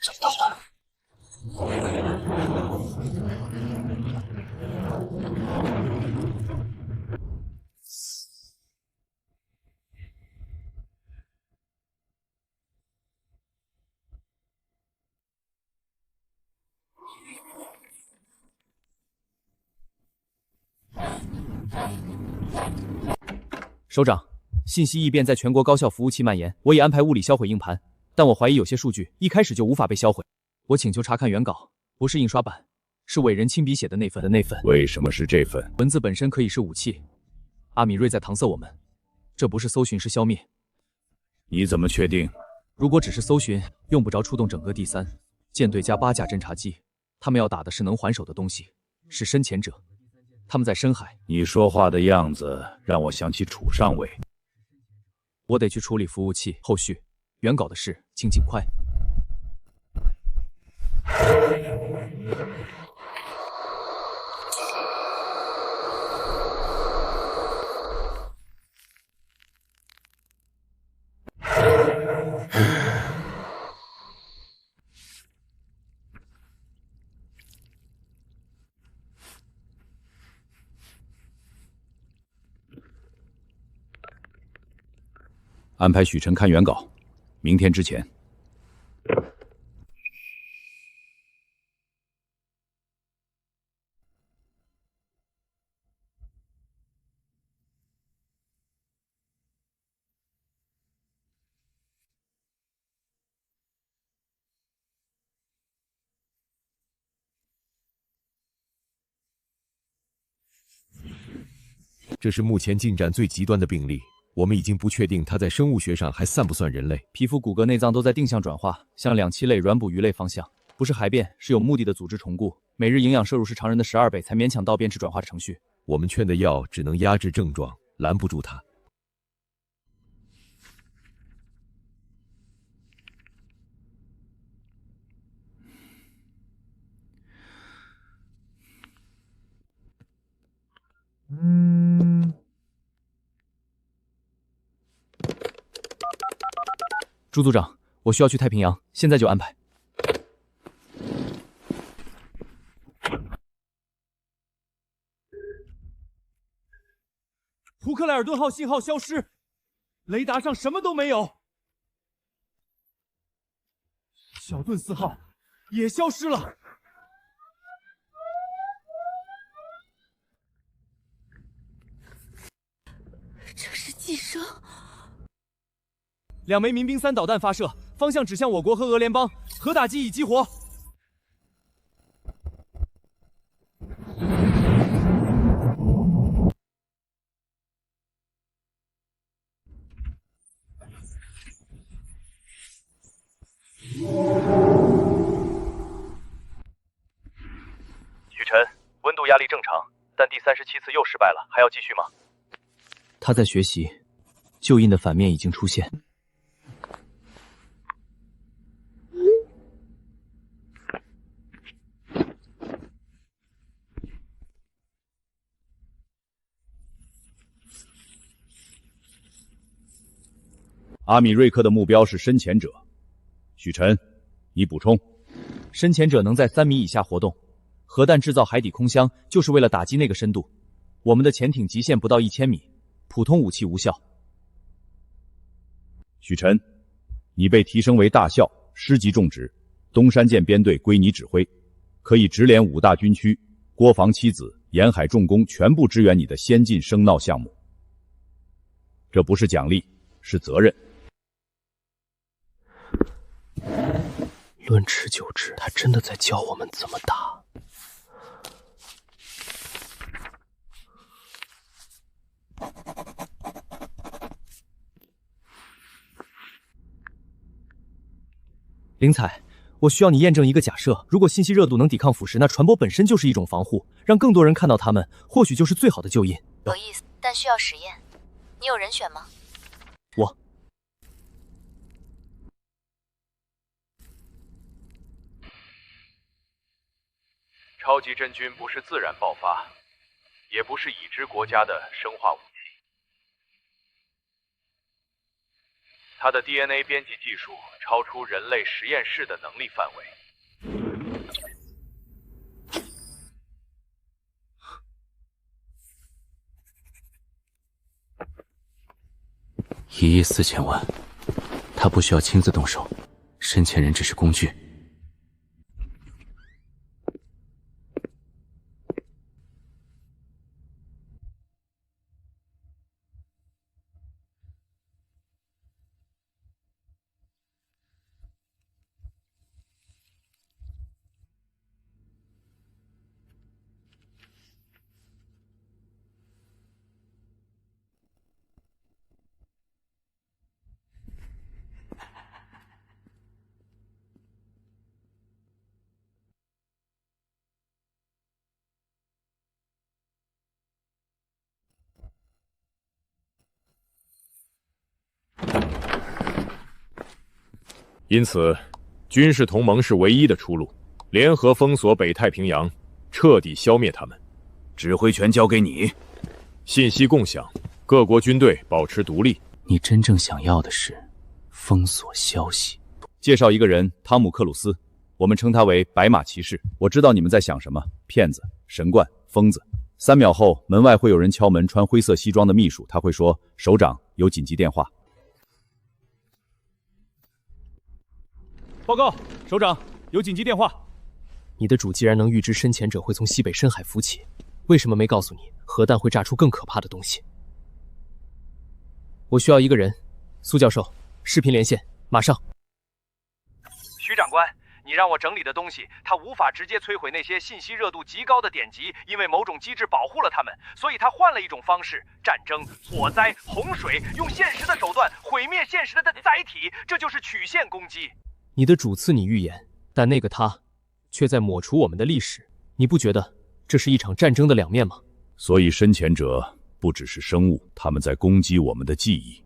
找到了。首长，信息异变在全国高校服务器蔓延，我已安排物理销毁硬盘，但我怀疑有些数据一开始就无法被销毁。我请求查看原稿，不是印刷版，是伟人亲笔写的那份。为什么是这份？文字本身可以是武器，阿米瑞在搪塞我们，这不是搜寻，是消灭。你怎么确定？如果只是搜寻，用不着出动整个第3舰队加8架侦察机，他们要打的是能还手的东西，是深潜者。他们在深海。你说话的样子让我想起楚上尉。我得去处理服务器后续，原稿的事请尽快。安排许晨看原稿，明天之前。这是目前进展最极端的病例。我们已经不确定它在生物学上还算不算人类。皮肤、骨骼、内脏都在定向转化，向两栖类、软捕鱼类方向，不是骸变，是有目的的组织重固。每日营养摄入是常人的12倍，才勉强到变质转化程序。我们圈的药只能压制症状，拦不住它。朱组长，我需要去太平洋，现在就安排。胡克莱尔顿号信号消失，雷达上什么都没有。小顿4号也消失了。这是寄生。2枚民兵3导弹发射，方向指向我国和俄联邦，核打击已激活。许晨，温度压力正常，但第37次又失败了，还要继续吗？他在学习，旧印的反面已经出现。阿米瑞克的目标是深潜者。许晨，你补充。深潜者能在3米以下活动，核弹制造海底空箱就是为了打击那个深度。我们的潜艇极限不到1000米，普通武器无效。许晨，你被提升为大校师级重职，东山舰编队归你指挥，可以直连5大军区，国防七子、沿海重工全部支援你的先进声闹项目。这不是奖励，是责任。论持久制，他真的在教我们怎么打。灵彩，我需要你验证一个假设：如果信息热度能抵抗腐蚀，那传播本身就是一种防护，让更多人看到它们，或许就是最好的救因。有意思，但需要实验。你有人选吗？我。超级真菌不是自然爆发，也不是已知国家的生化武器。它的 DNA 编辑技术超出人类实验室的能力范围。1亿4千万，他不需要亲自动手，生前人只是工具。因此，军事同盟是唯一的出路，联合封锁北太平洋，彻底消灭他们。指挥权交给你，信息共享，各国军队保持独立。你真正想要的是封锁消息。介绍一个人，汤姆·克鲁斯，我们称他为白马骑士。我知道你们在想什么：骗子、神棍、疯子。3秒后，门外会有人敲门，穿灰色西装的秘书，他会说：“首长，有紧急电话。”报告，首长，有紧急电话。你的主既然能预知深潜者会从西北深海浮起，为什么没告诉你核弹会炸出更可怕的东西？我需要一个人，苏教授，视频连线，马上。徐长官，你让我整理的东西，它无法直接摧毁那些信息热度极高的典籍，因为某种机制保护了它们，所以他换了一种方式：战争、火灾、洪水，用现实的手段毁灭现实的载体，这就是曲线攻击。你的主赐你预言，但那个他却在抹除我们的历史。你不觉得这是一场战争的两面吗？所以深潜者不只是生物，他们在攻击我们的记忆。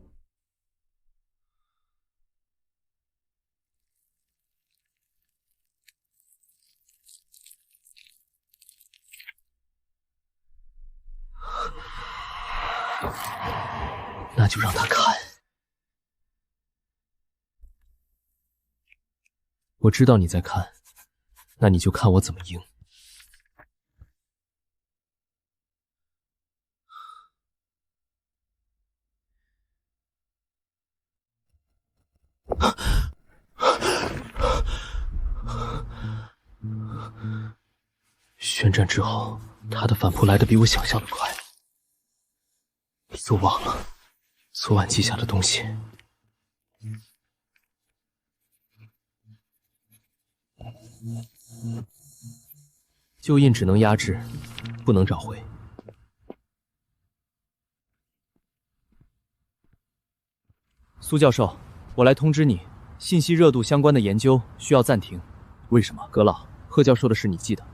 那就让他看。我知道你在看，那你就看我怎么赢。宣战之后，他的反扑来得比我想象的快。你都忘了昨晚记下的东西。旧印只能压制，不能找回。苏教授，我来通知你，信息热度相关的研究需要暂停。为什么？阁老，贺教授的事你记得，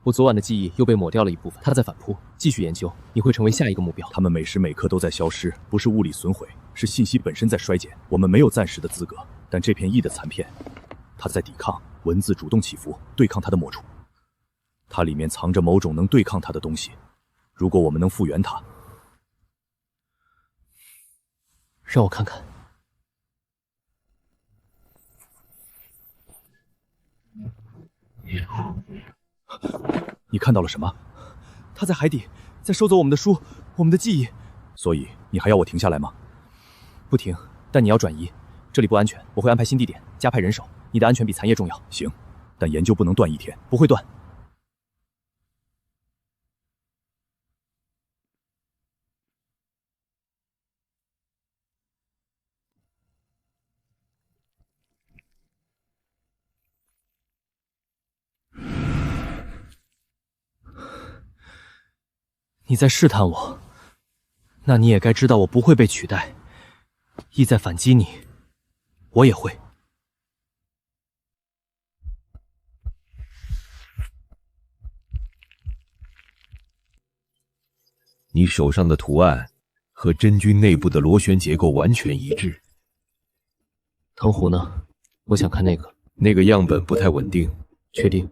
我昨晚的记忆又被抹掉了一部分，他在反扑，继续研究，你会成为下一个目标。他们每时每刻都在消失，不是物理损毁，是信息本身在衰减。我们没有暂时的资格，但这片翼的残片，它在抵抗，文字主动起伏，对抗它的抹除。它里面藏着某种能对抗它的东西，如果我们能复原它，让我看看。你看到了什么？他在海底，在收走我们的书，我们的记忆。所以你还要我停下来吗？不停，但你要转移，这里不安全，我会安排新地点，加派人手。你的安全比残业重要。行，但研究不能断一天。不会断，你在试探我，那你也该知道我不会被取代。意在反击你，我也会。你手上的图案和真菌内部的螺旋结构完全一致。藤壶呢？我想看那个。那个样本不太稳定。确定？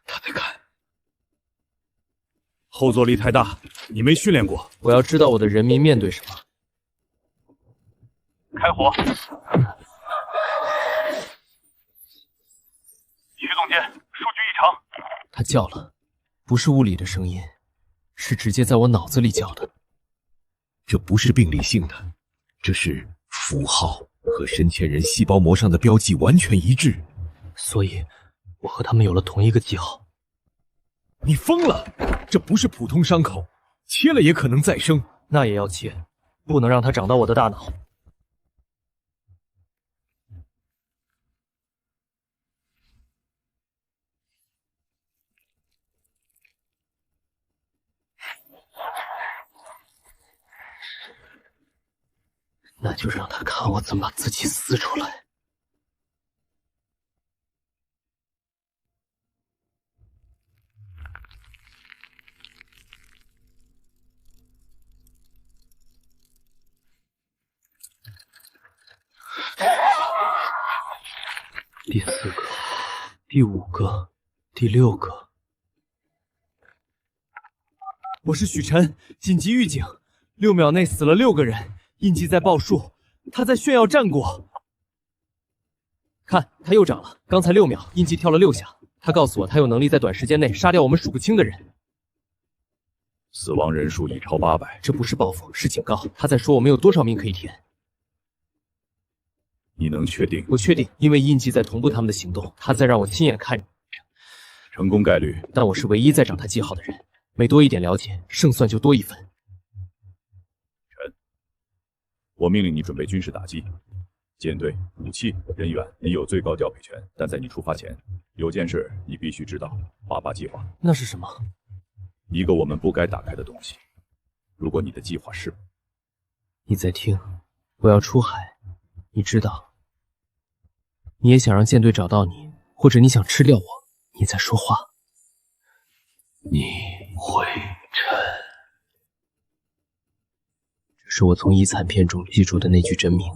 他在看。后坐力太大，你没训练过。我要知道我的人民面对什么。开火！徐总监，数据异常。他叫了，不是物理的声音，是直接在我脑子里叫的。这不是病理性的，这是符号和深潜人细胞膜上的标记完全一致，所以我和他们有了同一个记号。你疯了！这不是普通伤口，切了也可能再生。那也要切，不能让它长到我的大脑。那就让他看我怎么把自己撕出来。第4个，第5个，第6个。我是许晨，紧急预警，6秒内死了6个人。印记在报数，他在炫耀战果。看，他又涨了。刚才6秒，印记跳了6下。他告诉我，他有能力在短时间内杀掉我们数不清的人。死亡人数已超800。这不是报复，是警告。他在说我们有多少命可以填。你能确定？我确定，因为印记在同步他们的行动。他在让我亲眼看。成功概率？但我是唯一在长他记号的人，每多一点了解，胜算就多1分。我命令你准备军事打击，舰队、武器、人员，你有最高调配权。但在你出发前，有件事你必须知道：88计划。那是什么？一个我们不该打开的东西。如果你的计划是……你在听？我要出海，你知道。你也想让舰队找到你，或者你想吃掉我？你在说话。你会沉。是我从遗残片中记住的那句真名。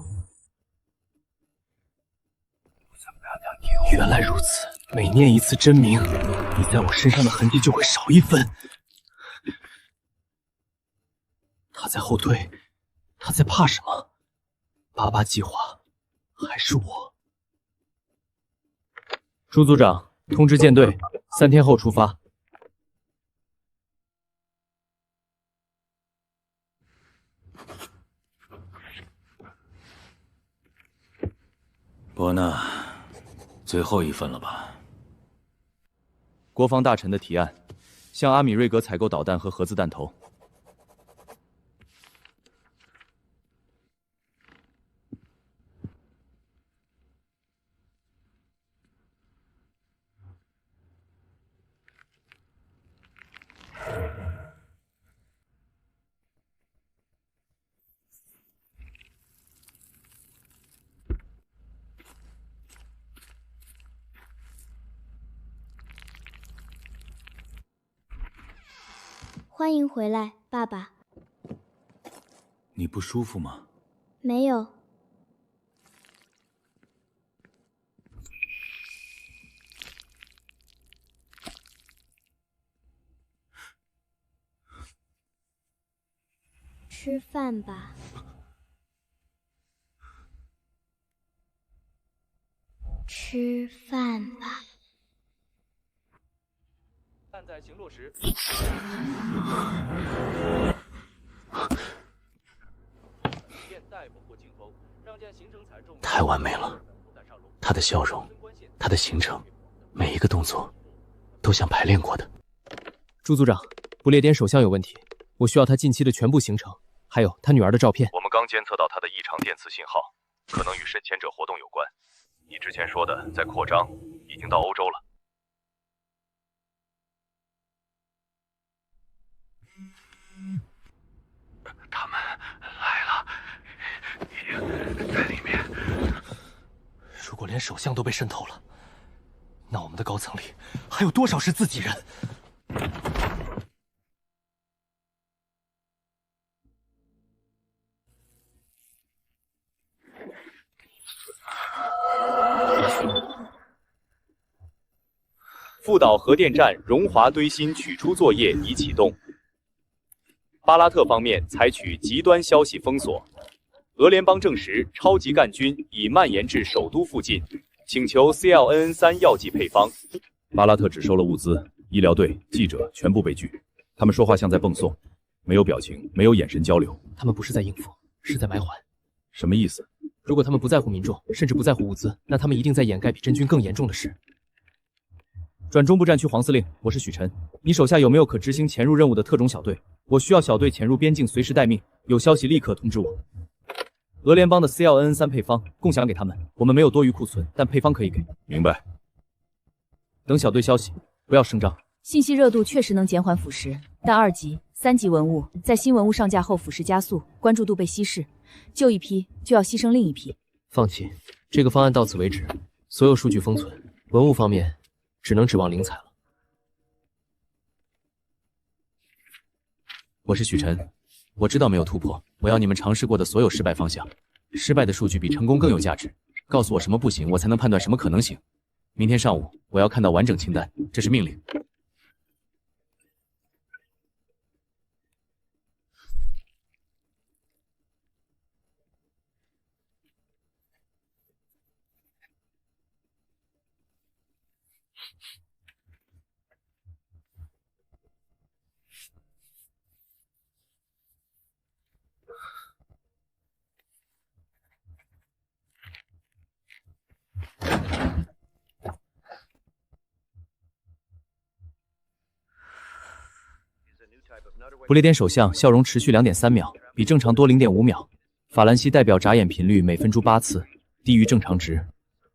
原来如此，每念一次真名，你在我身上的痕迹就会少1分。他在后退，他在怕什么？88计划，还是我？朱组长，通知舰队，3天后出发。伯纳，最后1份了吧？国防大臣的提案，向阿米瑞格采购导弹和核子弹头。欢迎回来，爸爸。你不舒服吗？没有。吃饭吧。吃饭吧。弹在行落时。太完美了，他的笑容，他的行程，每一个动作，都像排练过的。朱组长，不列颠首相有问题，我需要他近期的全部行程，还有他女儿的照片。我们刚监测到他的异常电磁信号，可能与深潜者活动有关。你之前说的在扩张，已经到欧洲了。他们来了，已经在里面。如果连首相都被渗透了，那我们的高层里还有多少是自己人？富岛核电站熔华堆芯取出作业已启动。巴拉特方面采取极端消息封锁。俄联邦证实超级干军已蔓延至首都附近，请求 CLNN3 药剂配方。巴拉特只收了物资，医疗队、记者全部被拒。他们说话像在蹦诵，没有表情，没有眼神交流。他们不是在应付，是在埋缓。什么意思？如果他们不在乎民众，甚至不在乎物资，那他们一定在掩盖比真菌更严重的事。转中部战区黄司令，我是许晨。你手下有没有可执行潜入任务的特种小队？我需要小队潜入边境，随时待命。有消息立刻通知我。俄联邦的 CLNN3 配方共享给他们，我们没有多余库存，但配方可以给。明白。等小队消息，不要声张。信息热度确实能减缓腐蚀，但2级、3级文物在新文物上架后腐蚀加速，关注度被稀释，救一批就要牺牲另一批。放弃，这个方案到此为止，所有数据封存，文物方面只能指望灵采了。我是许晨，我知道没有突破，我要你们尝试过的所有失败方向。失败的数据比成功更有价值。告诉我什么不行，我才能判断什么可能行。明天上午我要看到完整清单，这是命令。不列颠首相笑容持续2.3秒，比正常多0.5秒。法兰西代表眨眼频率每分钟8次，低于正常值。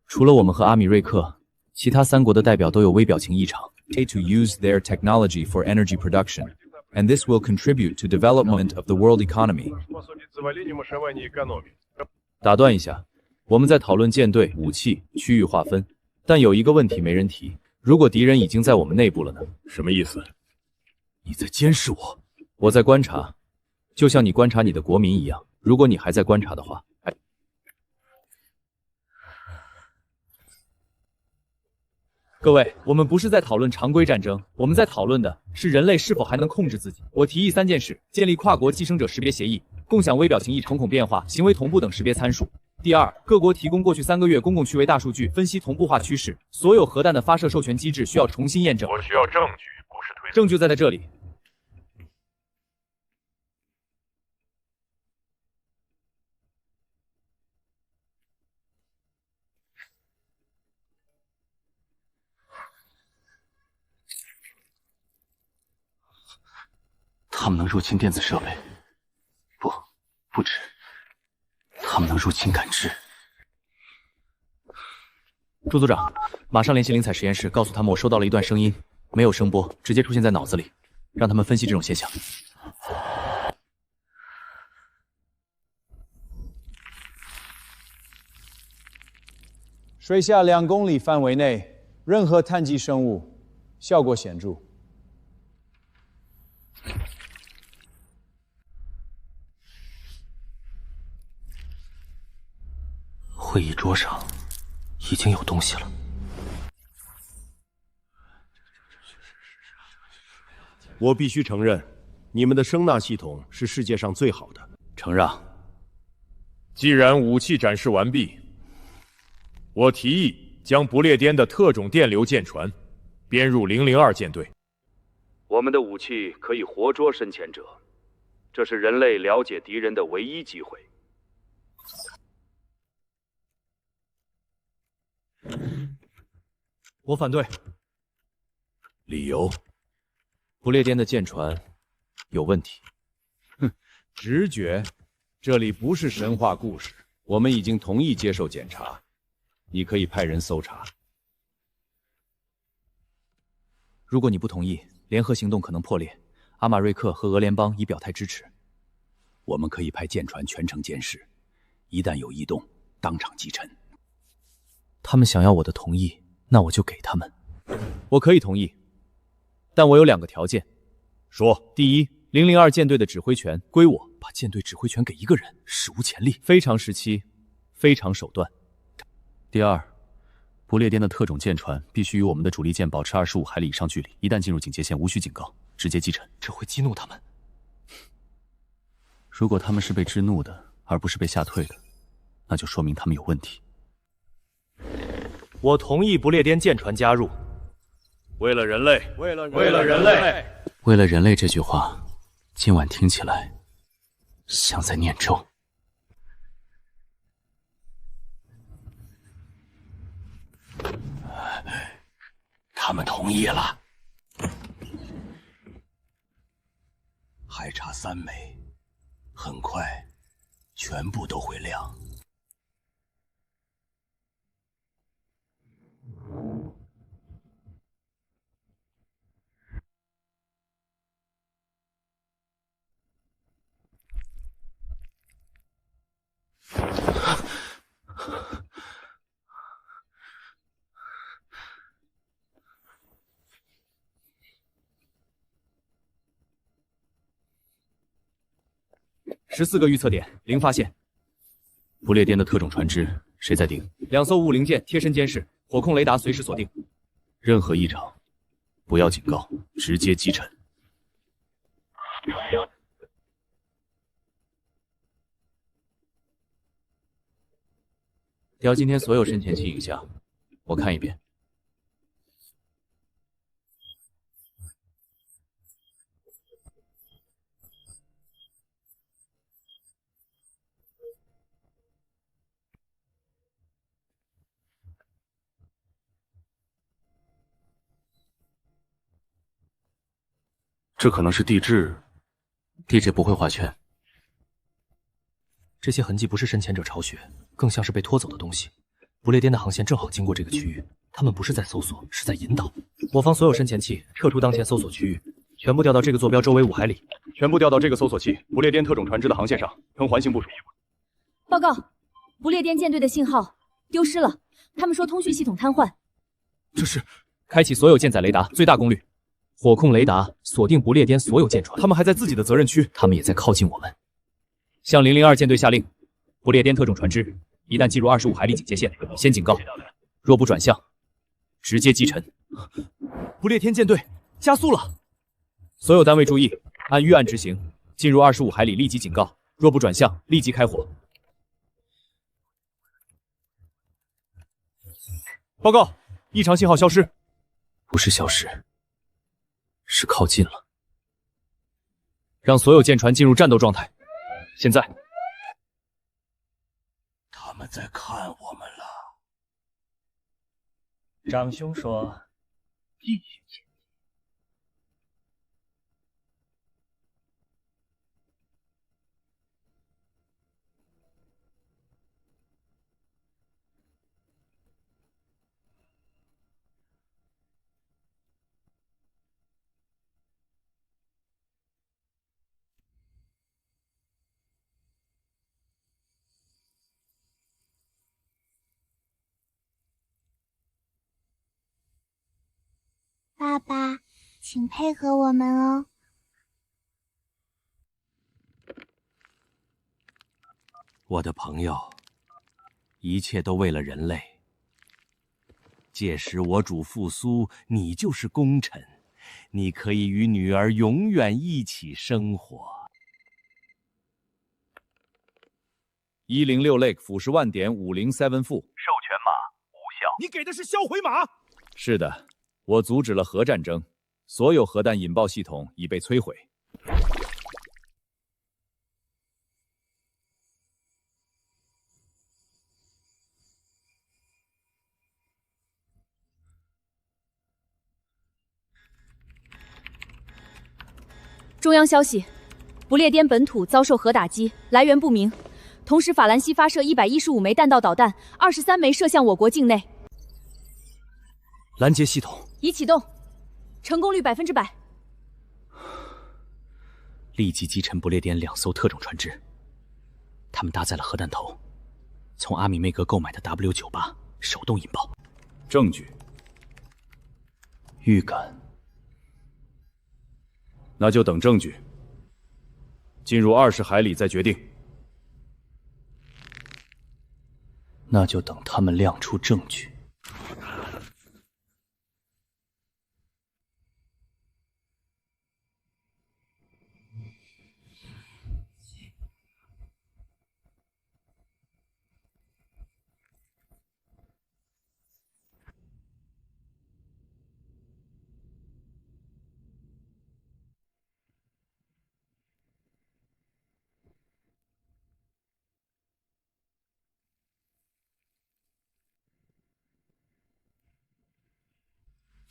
除了我们和阿米瑞克，其他3国的代表都有微表情异常。To use their technology for energy production, and this will contribute to development of the world economy. 打断一下，我们在讨论舰队、武器、区域划分，但有一个问题没人提：如果敌人已经在我们内部了呢？什么意思？你在监视我？我在观察，就像你观察你的国民一样。如果你还在观察的话，各位，我们不是在讨论常规战争，我们在讨论的是人类是否还能控制自己。我提议3件事：建立跨国寄生者识别协议，共享微表情异常、瞳变化、行为同步等识别参数。第二，各国提供过去3个月公共趣味大数据，分析同步化趋势。所有核弹的发射授权机制需要重新验证。我需要证据，不是推测。证据在这里。他们能入侵电子设备，不止，他们能入侵感知。朱组长，马上联系灵采实验室，告诉他们我收到了一段声音，没有声波，直接出现在脑子里，让他们分析这种现象。水下2公里范围内，任何碳基生物，效果显著。会议桌上已经有东西了。我必须承认，你们的声纳系统是世界上最好的。承让。既然武器展示完毕，我提议将不列颠的特种电流舰船编入002舰队。我们的武器可以活捉深潜者，这是人类了解敌人的唯一机会。我反对。理由？不列颠的舰船有问题。直觉，这里不是神话故事。我们已经同意接受检查，你可以派人搜查。如果你不同意，联合行动可能破裂。阿马瑞克和俄联邦已表态支持。我们可以派舰船全程监视，一旦有异动，当场击沉。他们想要我的同意，那我就给他们。我可以同意，但我有2个条件。说，第一，002舰队的指挥权归我。把舰队指挥权给一个人，史无前例。非常时期，非常手段。第二，不列颠的特种舰船必须与我们的主力舰保持25海里以上距离，一旦进入警戒线，无需警告，直接击沉。这会激怒他们。如果他们是被支怒的，而不是被吓退的，那就说明他们有问题。我同意不列颠舰船加入。为了人类，为了人类，为了人类这句话，今晚听起来像在念咒。他们同意了，还差3枚，很快全部都会亮。14个预测点，零发现。不列颠的特种船只谁在盯？2艘雾灵舰贴身监视，火控雷达随时锁定。任何异常，不要警告，直接击沉。调今天所有深潜器影像，我看一遍。这可能是地质，地质不会画圈。这些痕迹不是深潜者巢穴，更像是被拖走的东西。不列颠的航线正好经过这个区域，他们不是在搜索，是在引导。我方所有深潜器撤出当前搜索区域，全部调到这个坐标周围5海里。全部调到这个搜索器，不列颠特种船只的航线上，呈环形部署。报告，不列颠舰队的信号丢失了，他们说通讯系统瘫痪。这是开启所有舰载雷达，最大功率。火控雷达锁定不列颠所有舰船，他们还在自己的责任区，他们也在靠近我们。向002舰队下令，不列颠特种船只一旦进入25海里警戒线，先警告，若不转向，直接击沉。不列颠舰队加速了，所有单位注意，按预案执行，进入25海里立即警告，若不转向，立即开火。报告，异常信号消失。不是消失，是靠近了。让所有舰船进入战斗状态。现在，他们在看我们了。长兄说，继续前进。爸爸，请配合我们哦。我的朋友，一切都为了人类。届时我主复苏，你就是功臣，你可以与女儿永远一起生活。106 Lake 腐蚀万点507负，授权码无效。你给的是销毁码？是的。我阻止了核战争，所有核弹引爆系统已被摧毁。中央消息，不列颠本土遭受核打击，来源不明。同时，法兰西发射115枚弹道导弹，23枚射向我国境内。拦截系统已启动，成功率100%。立即击沉不列颠2艘特种船只，他们搭载了核弹头，从阿米梅格购买的 W98手动引爆。证据。预感。那就等证据。进入20海里再决定。那就等他们亮出证据。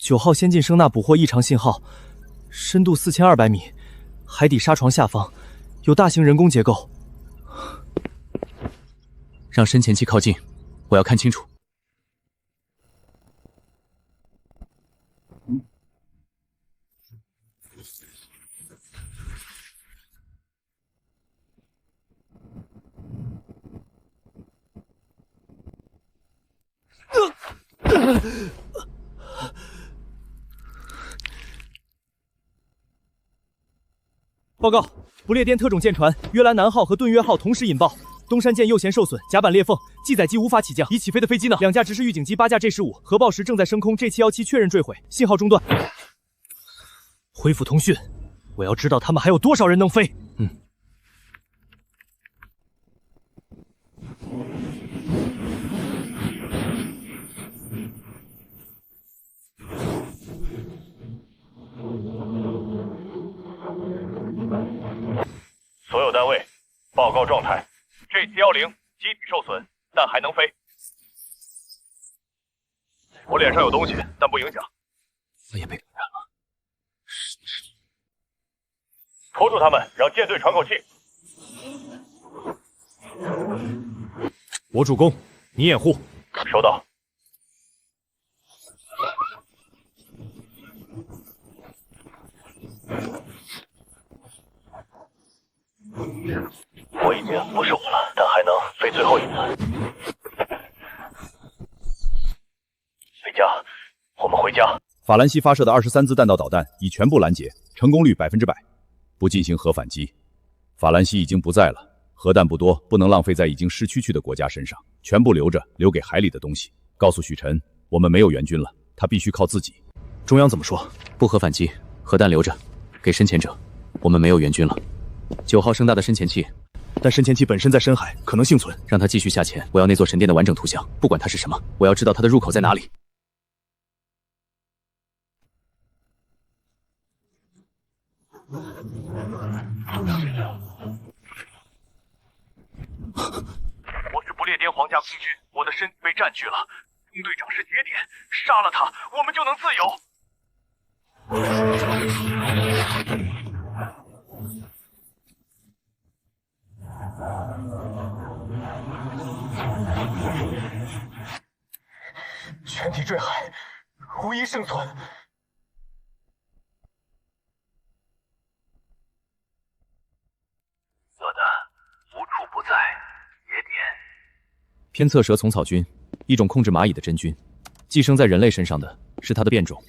9号先进声纳捕获异常信号，深度4200米，海底沙床下方有大型人工结构。让深潜器靠近，我要看清楚。报告，不列颠特种舰船约兰南号和顿约号同时引爆，东山舰右舷受损，甲板裂缝，记载机无法起降。已起飞的飞机呢？2架直视预警机，8架 G15，核爆时正在升空。G717确认坠毁，信号中断。恢复通讯，我要知道他们还有多少人能飞。所有单位报告状态 ：G710机体受损，但还能飞。我脸上有东西，但不影响。我也被感染了。拖住他们，让舰队喘口气。我主攻，你掩护。收到。我已经不是我了，但还能飞最后一次。回家，我们回家。法兰西发射的23支弹道导弹已全部拦截，成功率100%，不进行核反击。法兰西已经不在了，核弹不多，不能浪费在已经失去的国家身上，全部留着，留给海里的东西。告诉许晨，我们没有援军了，他必须靠自己。中央怎么说？不核反击，核弹留着，给深潜者。我们没有援军了。9号声大的深潜器，但深潜器本身在深海，可能幸存。让它继续下潜。我要那座神殿的完整图像，不管它是什么，我要知道它的入口在哪里。我是不列颠皇家空军，我的身体被占据了。中队长是节点，杀了他，我们就能自由。全体坠海，无一生存。色的无处不在，节点。偏侧蛇丛草菌，一种控制蚂蚁的真菌，寄生在人类身上的是它的变种。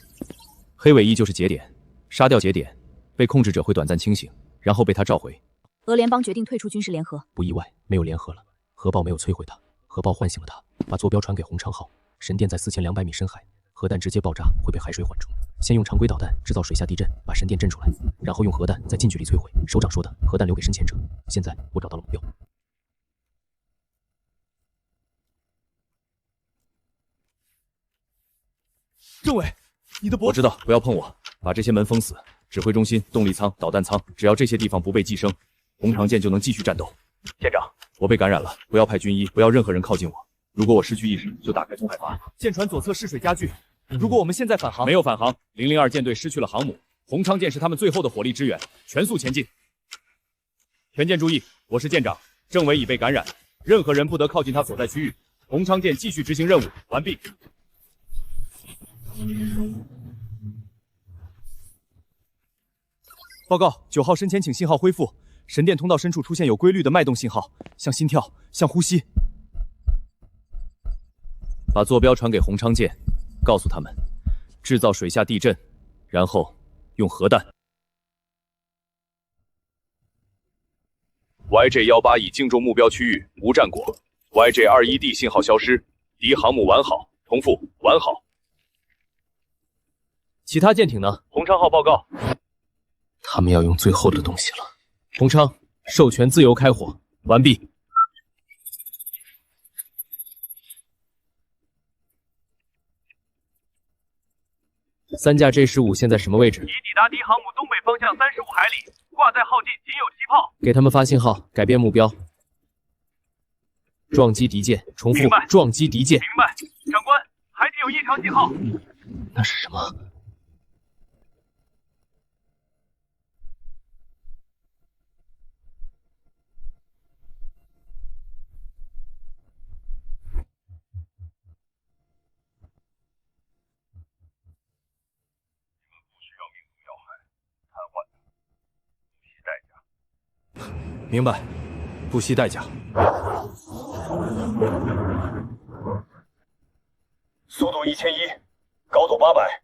黑尾翼就是节点，杀掉节点，被控制者会短暂清醒，然后被他召回。俄联邦决定退出军事联合。不意外，没有联合了。核爆没有摧毁它，核爆唤醒了它，把坐标传给红昌号。神殿在4200米深海，核弹直接爆炸会被海水缓冲。先用常规导弹制造水下地震，把神殿震出来，然后用核弹在近距离摧毁。首长说的，核弹留给深潜者。现在我找到了目标。政委，你的脖子……我知道，不要碰我，把这些门封死。指挥中心、动力舱、导弹舱，只要这些地方不被寄生，红长舰就能继续战斗。舰长，我被感染了，不要派军医，不要任何人靠近我。如果我失去意识，就打开通海阀。舰船左侧试水加剧。如果我们现在返航，没有返航，002舰队失去了航母，红昌舰是他们最后的火力支援，全速前进。全舰注意，我是舰长，政委已被感染，任何人不得靠近他所在区域。洪昌舰继续执行任务，完毕。报告，9号深潜请信号恢复，神殿通道深处出现有规律的脉动信号，像心跳，像呼吸。把坐标传给洪昌舰，告诉他们制造水下地震，然后用核弹。YJ18已进入目标区域，无战果。YJ21D 信号消失，敌航母完好。重复，完好。其他舰艇呢？洪昌号报告。他们要用最后的东西了。洪昌，授权自由开火，完毕。3架 J15现在什么位置？已抵达敌航母东北方向35海里，挂载耗尽，仅有7炮。给他们发信号，改变目标。撞击敌舰，重复，撞击敌舰。明白，长官，海底有异常信号。那是什么？明白，不惜代价。速度1100，高度800。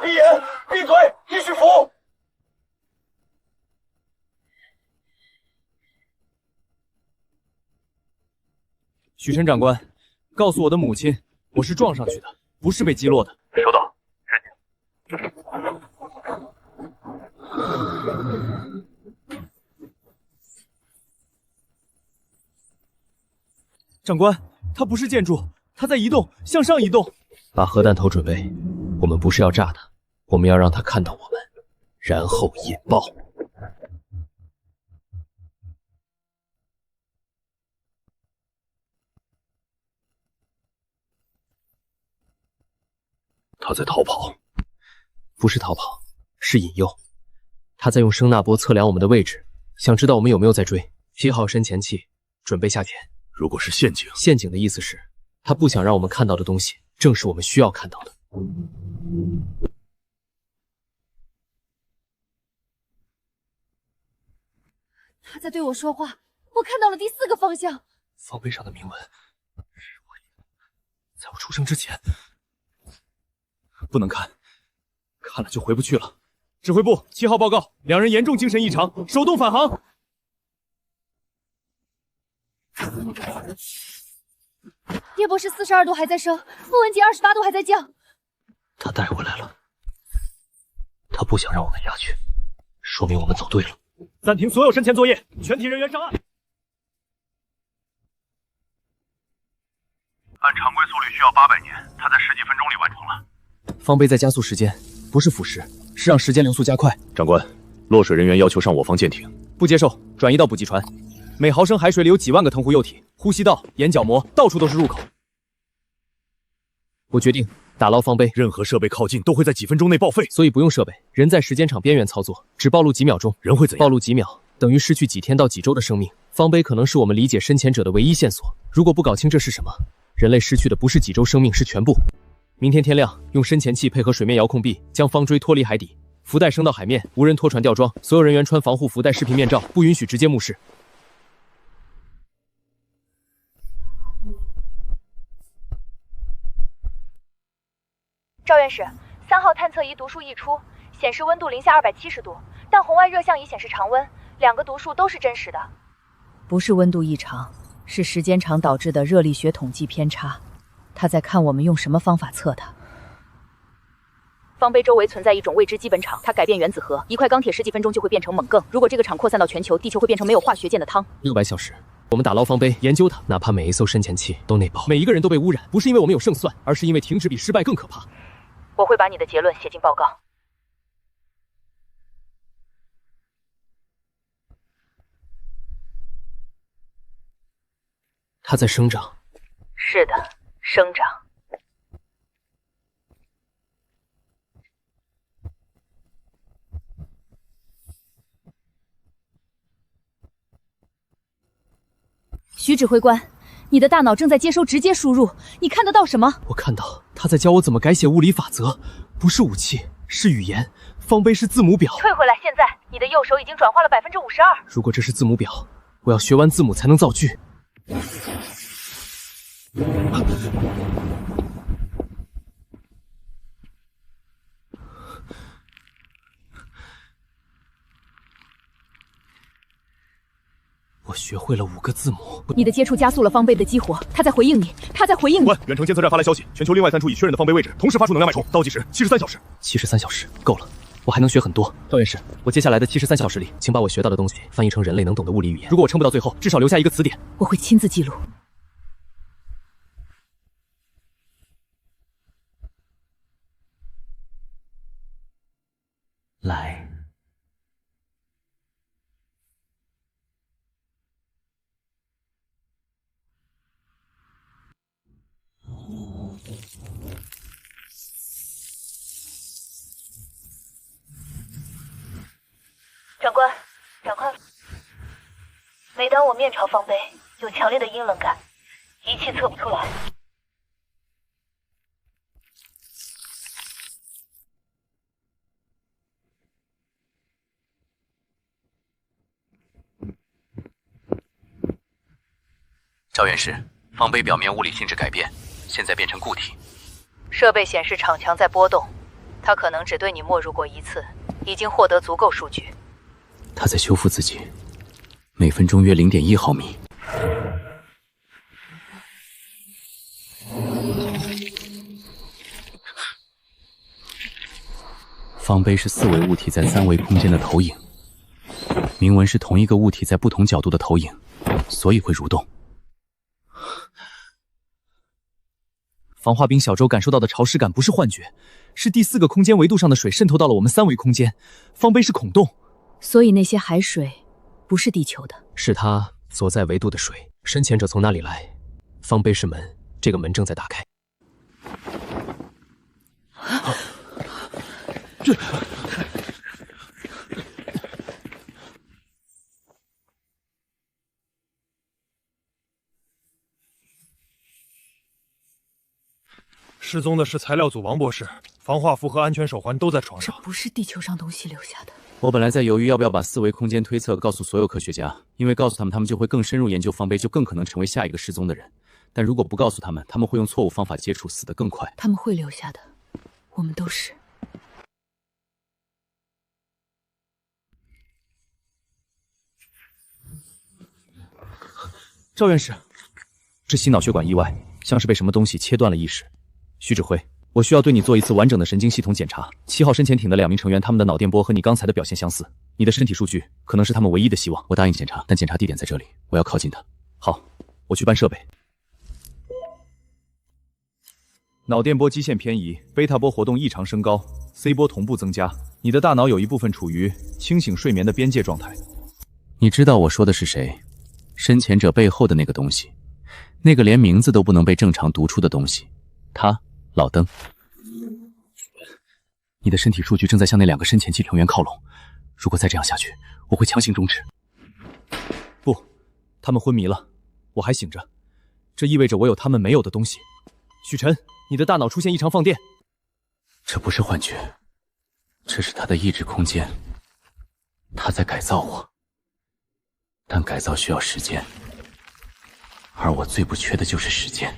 闭眼，闭嘴，继续服。许晨长官，告诉我的母亲，我是撞上去的，不是被击落的。收到。长官，它不是建筑，它在移动，向上移动。把核弹头准备，我们不是要炸它，我们要让它看到我们，然后引爆。他在逃跑，不是逃跑，是引诱。他在用声纳波测量我们的位置，想知道我们有没有在追。7号深潜器，准备下潜。如果是陷阱，陷阱的意思是，他不想让我们看到的东西，正是我们需要看到的。他在对我说话，我看到了第4个方向。方碑上的铭文是我在我出生之前。不能看，看了就回不去了。指挥部，7号报告，2人严重精神异常，手动返航。叶博士42度还在升，傅文杰28度还在降。他带回来了，他不想让我们下去，说明我们走对了。暂停所有深潜作业，全体人员上岸。按常规速率需要800年，他在10几分钟里完成了。方碑在加速时间，不是腐蚀，是让时间流速加快。长官，落水人员要求上我方舰艇，不接受，转移到补给船。每毫升海水里有几万个藤壶幼体，呼吸道、眼角膜到处都是入口。我决定打捞方碑，任何设备靠近都会在几分钟内报废，所以不用设备，人在时间场边缘操作，只暴露几秒钟。人会怎样？暴露几秒等于失去几天到几周的生命。方碑可能是我们理解深潜者的唯一线索，如果不搞清这是什么，人类失去的不是几周生命，是全部。明天天亮，用深潜器配合水面遥控臂将方锥脱离海底，浮带升到海面，无人拖船吊装，所有人员穿防护浮带视频面罩，不允许直接目视。赵院士，3号探测仪读数溢出，显示温度零下270度，但红外热像仪显示常温，2个读数都是真实的。不是温度异常，是时间长导致的热力学统计偏差。他在看我们用什么方法测它。方碑周围存在一种未知基本场，它改变原子核，一块钢铁10几分钟就会变成锰铬。如果这个场扩散到全球，地球会变成没有化学键的汤。600小时，我们打捞方碑，研究它，哪怕每一艘深潜器都内爆，每一个人都被污染，不是因为我们有胜算，而是因为停止比失败更可怕。我会把你的结论写进报告。它在生长。是的，生长。徐指挥官，你的大脑正在接收直接输入，你看得到什么？我看到他在教我怎么改写物理法则，不是武器，是语言。方碑是字母表。退回来！现在你的右手已经转化了52%。如果这是字母表，我要学完字母才能造句。我学会了5个字母。你的接触加速了方碑的激活，他在回应你，他在回应你。远程监测站发来消息，全球另外3处已确认的方碑位置，同时发出能量脉冲，倒计时73小时。73小时够了，我还能学很多。赵院士，我接下来的73小时里，请把我学到的东西翻译成人类能懂的物理语言。如果我撑不到最后，至少留下一个词典。我会亲自记录。来。长官，每当我面朝方碑，有强烈的阴冷感，仪器测不出来。赵院士，方碑表面物理性质改变，现在变成固体。设备显示场墙在波动，它可能只对你没入过1次，已经获得足够数据。它在修复自己，每分钟约0.1毫米。方碑是4维物体在3维空间的投影，铭文是同一个物体在不同角度的投影，所以会蠕动。防化冰小舟感受到的潮湿感不是幻觉，是第4个空间维度上的水渗透到了我们3维空间。方碑是孔洞，所以那些海水不是地球的，是它所在维度的水。深潜者从那里来，方碑是门，这个门正在打开。失踪的是材料组王博士，防化服和安全手环都在床上。这不是地球上东西留下的。我本来在犹豫要不要把4维空间推测告诉所有科学家，因为告诉他们，他们就会更深入研究方碑，就更可能成为下一个失踪的人。但如果不告诉他们，他们会用错误方法接触，死得更快。他们会留下的，我们都是。赵院士，是心脑血管意外，像是被什么东西切断了意识。徐指挥，我需要对你做一次完整的神经系统检查。7号深潜艇的2名成员，他们的脑电波和你刚才的表现相似，你的身体数据可能是他们唯一的希望。我答应检查，但检查地点在这里，我要靠近他。好，我去搬设备。脑电波基线偏移，贝塔波活动异常升高 ，C 波同步增加。你的大脑有一部分处于清醒睡眠的边界状态。你知道我说的是谁？深潜者背后的那个东西，那个连名字都不能被正常读出的东西。他，老登。你的身体数据正在向那2个深潜器成员靠拢，如果再这样下去，我会强行终止。不，他们昏迷了，我还醒着，这意味着我有他们没有的东西。许晨，你的大脑出现异常放电。这不是幻觉，这是他的意志空间，他在改造我。但改造需要时间，而我最不缺的就是时间。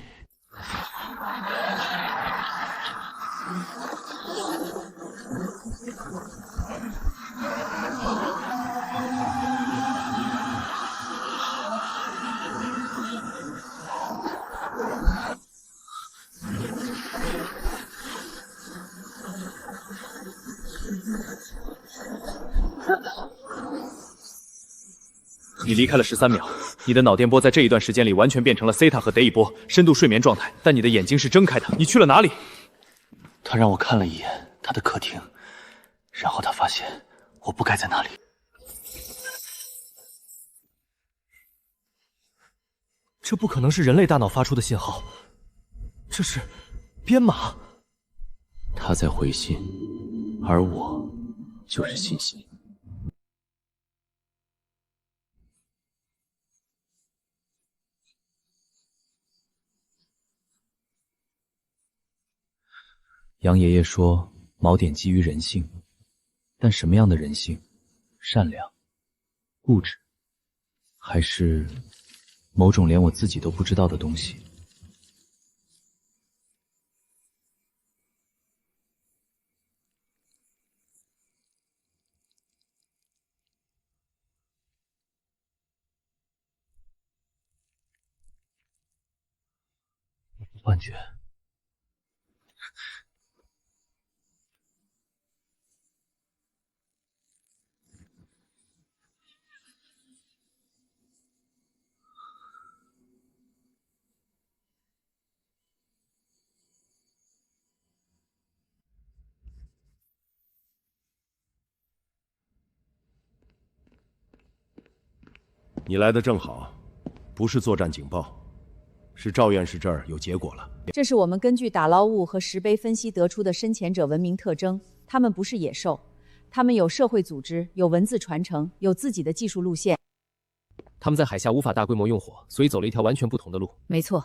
你离开了13秒，你的脑电波在这一段时间里完全变成了西塔和德伊波，深度睡眠状态，但你的眼睛是睁开的。你去了哪里？他让我看了一眼他的客厅，然后他发现我不该在那里。这不可能是人类大脑发出的信号，这是编码。他在回信，而我就是信息。杨爷爷说锚点基于人性，但什么样的人性？善良、固执，还是某种连我自己都不知道的东西？幻觉。你来的正好，不是作战警报，是赵院士这儿有结果了。这是我们根据打捞物和石碑分析得出的深潜者文明特征，他们不是野兽，他们有社会组织，有文字传承，有自己的技术路线。他们在海下无法大规模用火，所以走了一条完全不同的路。没错，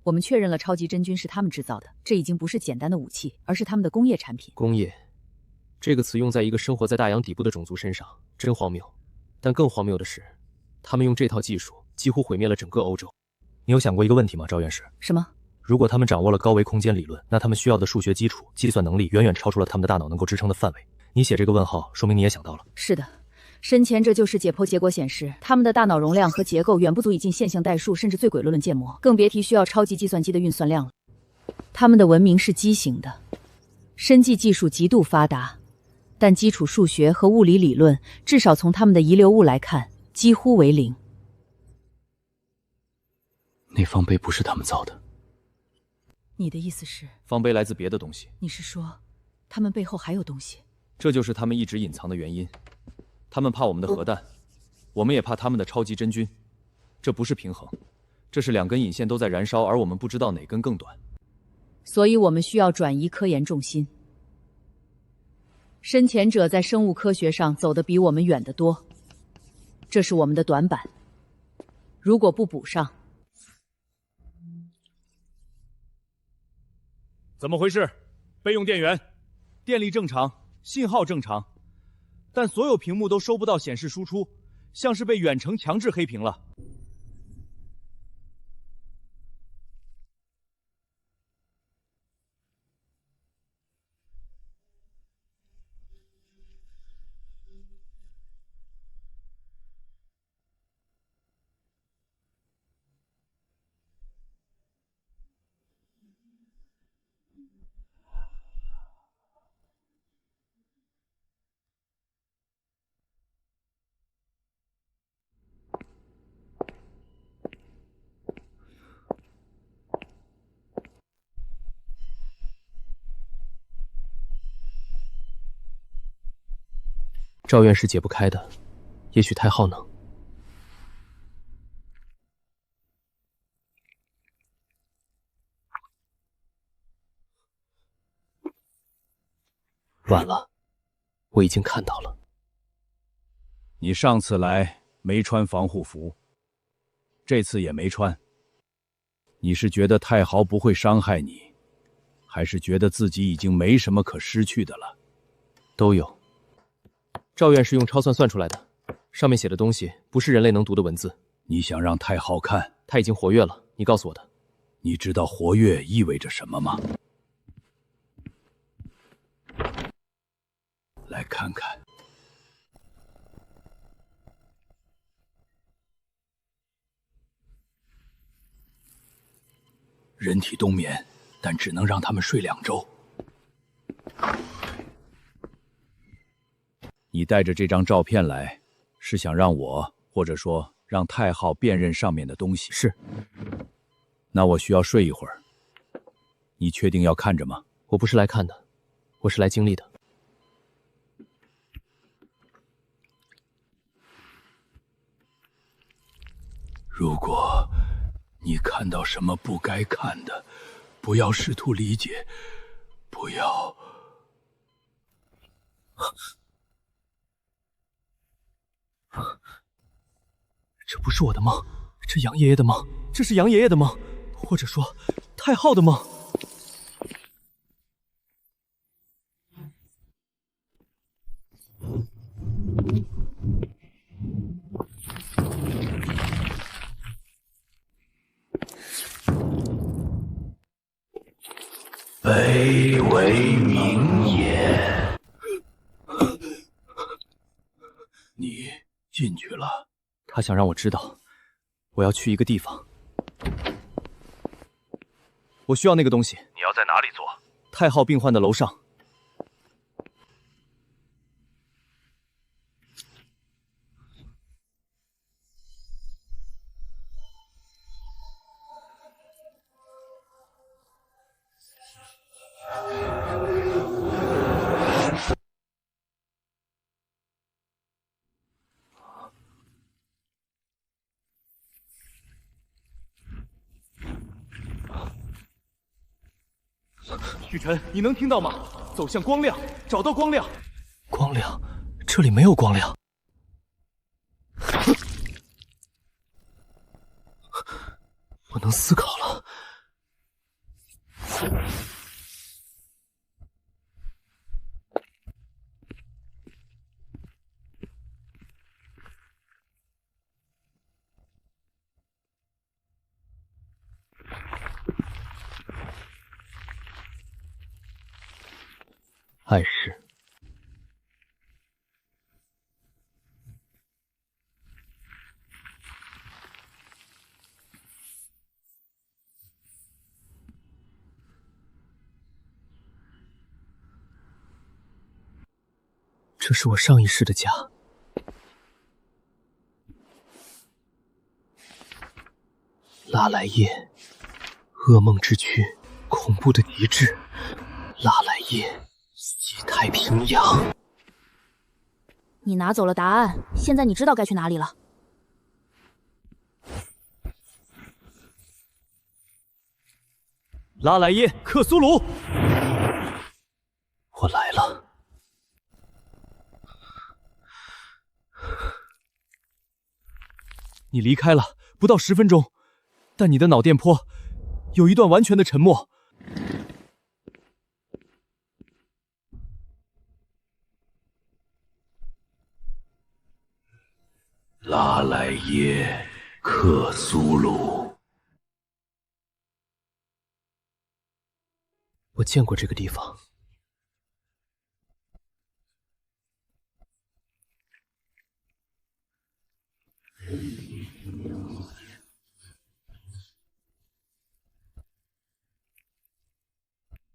我们确认了超级真菌是他们制造的，这已经不是简单的武器，而是他们的工业产品。工业，这个词用在一个生活在大洋底部的种族身上，真荒谬。但更荒谬的是，他们用这套技术几乎毁灭了整个欧洲。你有想过一个问题吗，赵院士？什么？如果他们掌握了高维空间理论，那他们需要的数学基础、计算能力远远超出了他们的大脑能够支撑的范围。你写这个问号，说明你也想到了。是的，深潜者就是解剖结果显示，他们的大脑容量和结构远不足以进线性代数，甚至最轨论建模，更别提需要超级计算机的运算量了。他们的文明是畸形的，生技技术极度发达，但基础数学和物理理论，至少从他们的遗留物来看，几乎为零。那方碑不是他们造的。你的意思是？方碑来自别的东西。你是说，他们背后还有东西？这就是他们一直隐藏的原因。他们怕我们的核弹，我们也怕他们的超级真菌。这不是平衡，这是两根引线都在燃烧，而我们不知道哪根更短。所以我们需要转移科研重心。深潜者在生物科学上走得比我们远得多，这是我们的短板。如果不补上，怎么回事？备用电源，电力正常，信号正常，但所有屏幕都收不到显示输出，像是被远程强制黑屏了。赵院士解不开的，也许太浩能。晚了，我已经看到了。你上次来没穿防护服，这次也没穿。你是觉得太豪不会伤害你，还是觉得自己已经没什么可失去的了？都有。赵院士用超算算出来的，上面写的东西不是人类能读的文字。你想让太浩看？他已经活跃了，你告诉我的。你知道活跃意味着什么吗？来看看。人体冬眠，但只能让他们睡2周。你带着这张照片来，是想让我，或者说让太浩辨认上面的东西？是。那我需要睡一会儿。你确定要看着吗？我不是来看的，我是来经历的。如果你看到什么不该看的，不要试图理解，不要。这不是我的梦，这杨爷爷的梦，这是杨爷爷的梦，或者说太浩的梦。非为名也。你进去了。他想让我知道，我要去一个地方。我需要那个东西。你要在哪里做？太昊病患的楼上。许晨，你能听到吗？走向光亮，找到光亮。光亮？这里没有光亮。我能思考了。碍事。这是我上一世的家。拉莱叶，噩梦之躯，恐怖的极致。拉莱叶。西太平洋，你拿走了答案，现在你知道该去哪里了。拉莱耶，克苏鲁，我来了。你离开了不到10分钟，但你的脑电波有一段完全的沉默。拉莱耶，克苏鲁。我见过这个地方。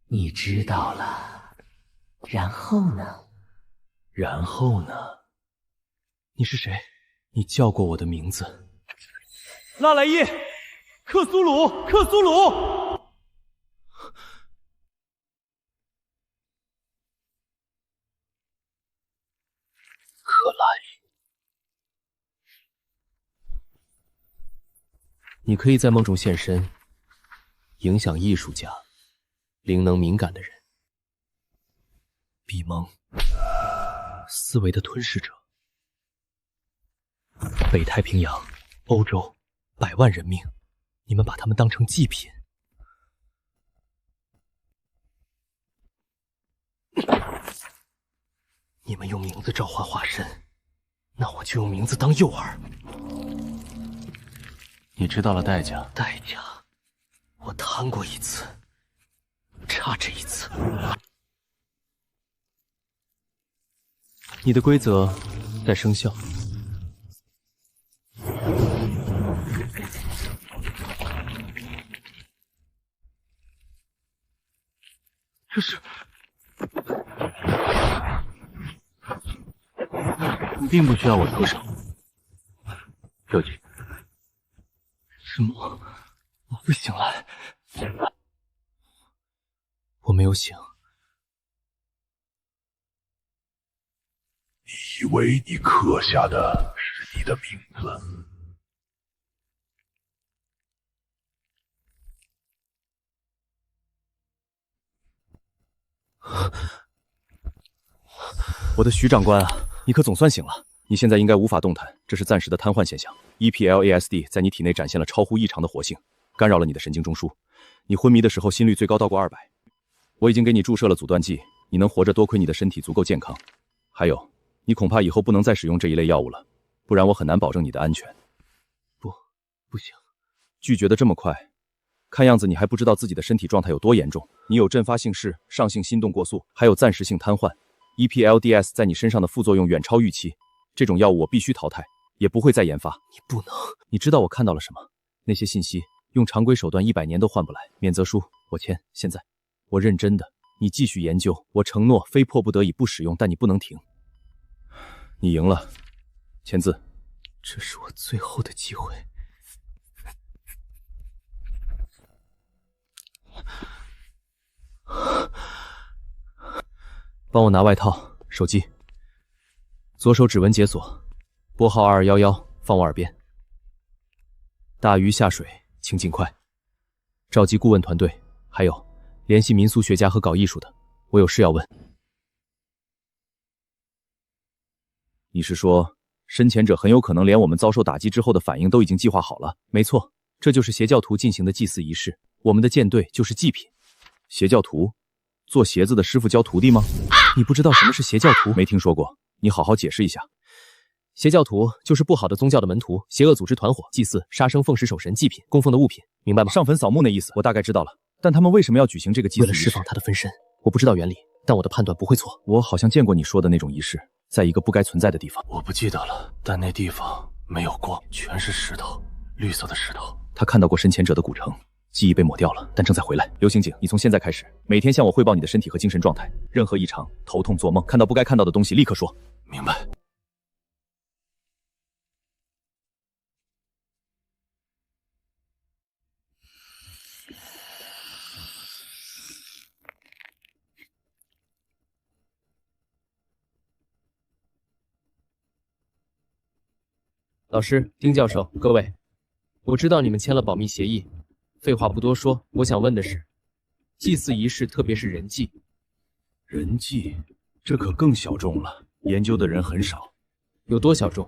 你知道了，然后呢？然后呢？你是谁？你叫过我的名字。拉莱耶，克苏鲁，克苏鲁。克莱，你可以在梦中现身，影响艺术家、灵能敏感的人。比蒙，思维的吞噬者。北太平洋、欧洲100万人命，你们把他们当成祭品。你们用名字召唤化身，那我就用名字当诱饵。你知道了代价？代价？我贪过一次，差这一次。你的规则在生效。这是……你并不需要我出手，周局。是梦，我会醒来。我没有醒。你以为你刻下的是你的名字？我的徐长官啊，你可总算醒了。你现在应该无法动弹，这是暂时的瘫痪现象。EPLASD 在你体内展现了超乎异常的活性，干扰了你的神经中枢。你昏迷的时候心率最高到过200。我已经给你注射了阻断剂，你能活着多亏你的身体足够健康。还有，你恐怕以后不能再使用这一类药物了，不然我很难保证你的安全。不行，拒绝的这么快，看样子你还不知道自己的身体状态有多严重。你有阵发性室上性心动过速，还有暂时性瘫痪。EPLDS 在你身上的副作用远超预期，这种药物我必须淘汰，也不会再研发。你不能！你知道我看到了什么？那些信息用常规手段100年都换不来，免责书我签。现在我认真的，你继续研究，我承诺非迫不得已不使用，但你不能停。你赢了，签字。这是我最后的机会。帮我拿外套、手机。左手指纹解锁，拨号2211，放我耳边。大鱼下水，请尽快。召集顾问团队，还有联系民俗学家和搞艺术的，我有事要问。你是说，深潜者很有可能连我们遭受打击之后的反应都已经计划好了？没错，这就是邪教徒进行的祭祀仪式，我们的舰队就是祭品。邪教徒？做鞋子的师傅教徒弟吗？你不知道什么是邪教徒？没听说过，你好好解释一下。邪教徒就是不好的宗教的门徒，邪恶组织团伙，祭祀、杀生、奉食守神、祭品、供奉的物品，明白吗？上坟扫墓那意思，我大概知道了。但他们为什么要举行这个祭祀仪式？为了释放他的分身。我不知道原理，但我的判断不会错。我好像见过你说的那种仪式，在一个不该存在的地方。我不记得了，但那地方没有光，全是石头，绿色的石头。他看到过深潜者的古城。记忆被抹掉了，但正在回来。刘刑警，你从现在开始每天向我汇报你的身体和精神状态，任何异常、头痛、做梦、看到不该看到的东西，立刻说。明白。老师，丁教授，各位，我知道你们签了保密协议。废话不多说，我想问的是，祭祀仪式，特别是人祭。人祭，这可更小众了，研究的人很少。有多小众？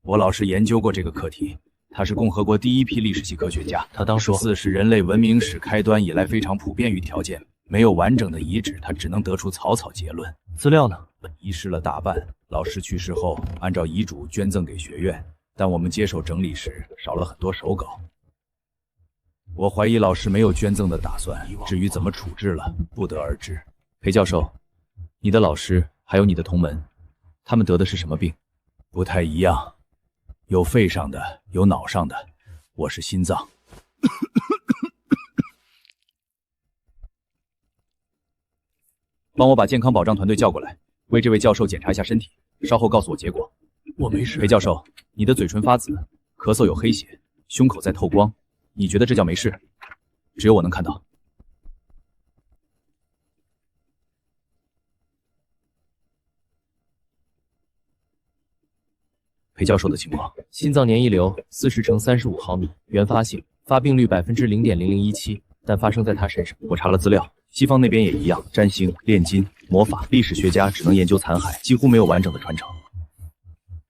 我老师研究过这个课题，他是共和国第一批历史系科学家。他当说14是人类文明史开端以来非常普遍与条件，没有完整的遗址，他只能得出草草结论。资料呢？遗失了大半。老师去世后，按照遗嘱捐赠给学院，但我们接手整理时少了很多手稿。我怀疑老师没有捐赠的打算，至于怎么处置了，不得而知。裴教授，你的老师还有你的同门，他们得的是什么病？不太一样，有肺上的，有脑上的，我是心脏。帮我把健康保障团队叫过来，为这位教授检查一下身体，稍后告诉我结果。我没事。裴教授，你的嘴唇发紫，咳嗽有黑血，胸口在透光。你觉得这叫没事？只有我能看到。裴教授的情况：心脏粘液瘤40×35毫米，原发性，发病率0.0017%，但发生在他身上。我查了资料，西方那边也一样，占星、炼金、魔法，历史学家只能研究残骸，几乎没有完整的传承。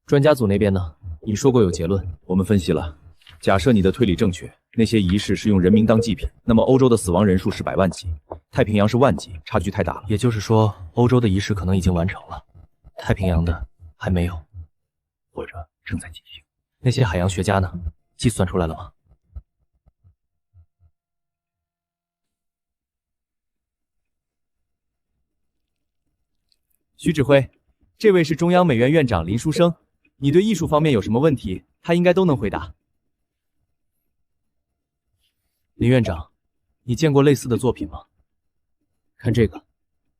专家组那边呢？你说过有结论，我们分析了。假设你的推理正确，那些仪式是用人民当祭品，那么欧洲的死亡人数是100万级，太平洋是万级，差距太大了。也就是说，欧洲的仪式可能已经完成了，太平洋的还没有，或者正在进行。那些海洋学家呢？计算出来了吗？徐指挥，这位是中央美院院长林书生，你对艺术方面有什么问题，他应该都能回答。林院长，你见过类似的作品吗？看这个，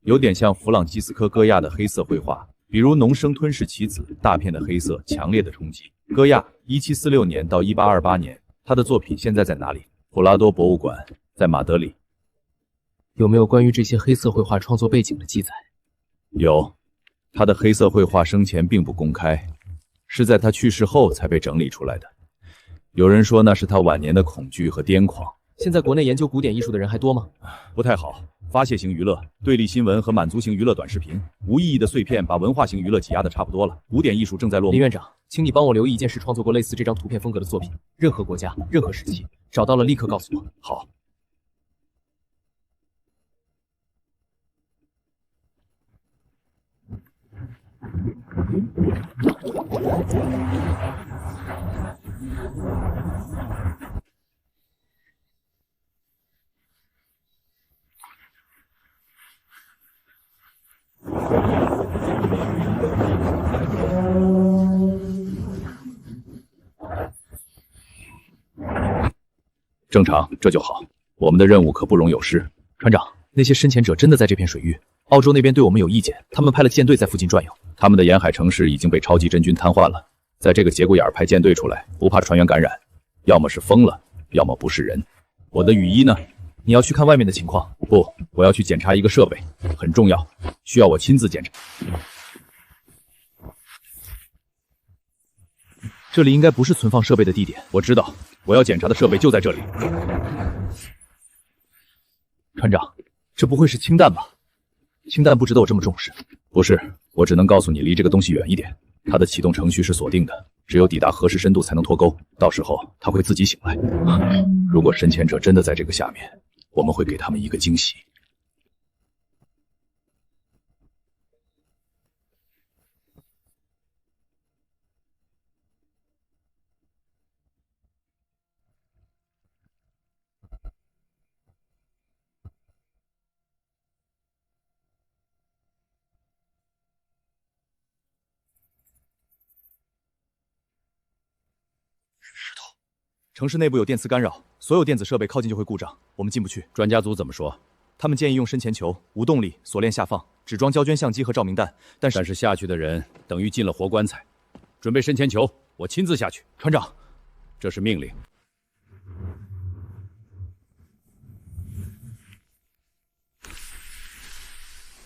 有点像弗朗基斯科·戈亚的黑色绘画，比如农生吞噬棋子，大片的黑色，强烈的冲击。戈亚1746年到1828年，他的作品现在在哪里？普拉多博物馆，在马德里。有没有关于这些黑色绘画创作背景的记载？有，他的黑色绘画生前并不公开，是在他去世后才被整理出来的。有人说那是他晚年的恐惧和癫狂。现在国内研究古典艺术的人还多吗？不太好，发泄型娱乐、对立新闻和满足型娱乐短视频，无意义的碎片把文化型娱乐挤压的差不多了。古典艺术正在落幕。林院长，请你帮我留意一件事，创作过类似这张图片风格的作品，任何国家、任何时期，找到了立刻告诉我。好。正常，这就好。我们的任务可不容有失。船长，那些深潜者真的在这片水域？澳洲那边对我们有意见，他们派了舰队在附近转悠。他们的沿海城市已经被超级真菌瘫痪了，在这个节骨眼派舰队出来，不怕船员感染，要么是疯了，要么不是人。我的雨衣呢？你要去看外面的情况？不，我要去检查一个设备，很重要，需要我亲自检查。这里应该不是存放设备的地点。我知道，我要检查的设备就在这里。船长，这不会是氢弹吧？氢弹不值得我这么重视。不是，我只能告诉你离这个东西远一点。它的启动程序是锁定的，只有抵达合适深度才能脱钩，到时候它会自己醒来。如果深潜者真的在这个下面，我们会给他们一个惊喜。城市内部有电磁干扰，所有电子设备靠近就会故障，我们进不去。专家组怎么说？他们建议用深潜球，无动力，锁链下放，只装胶卷相机和照明弹。但是下去的人等于进了活棺材。准备深潜球，我亲自下去。船长，这是命令。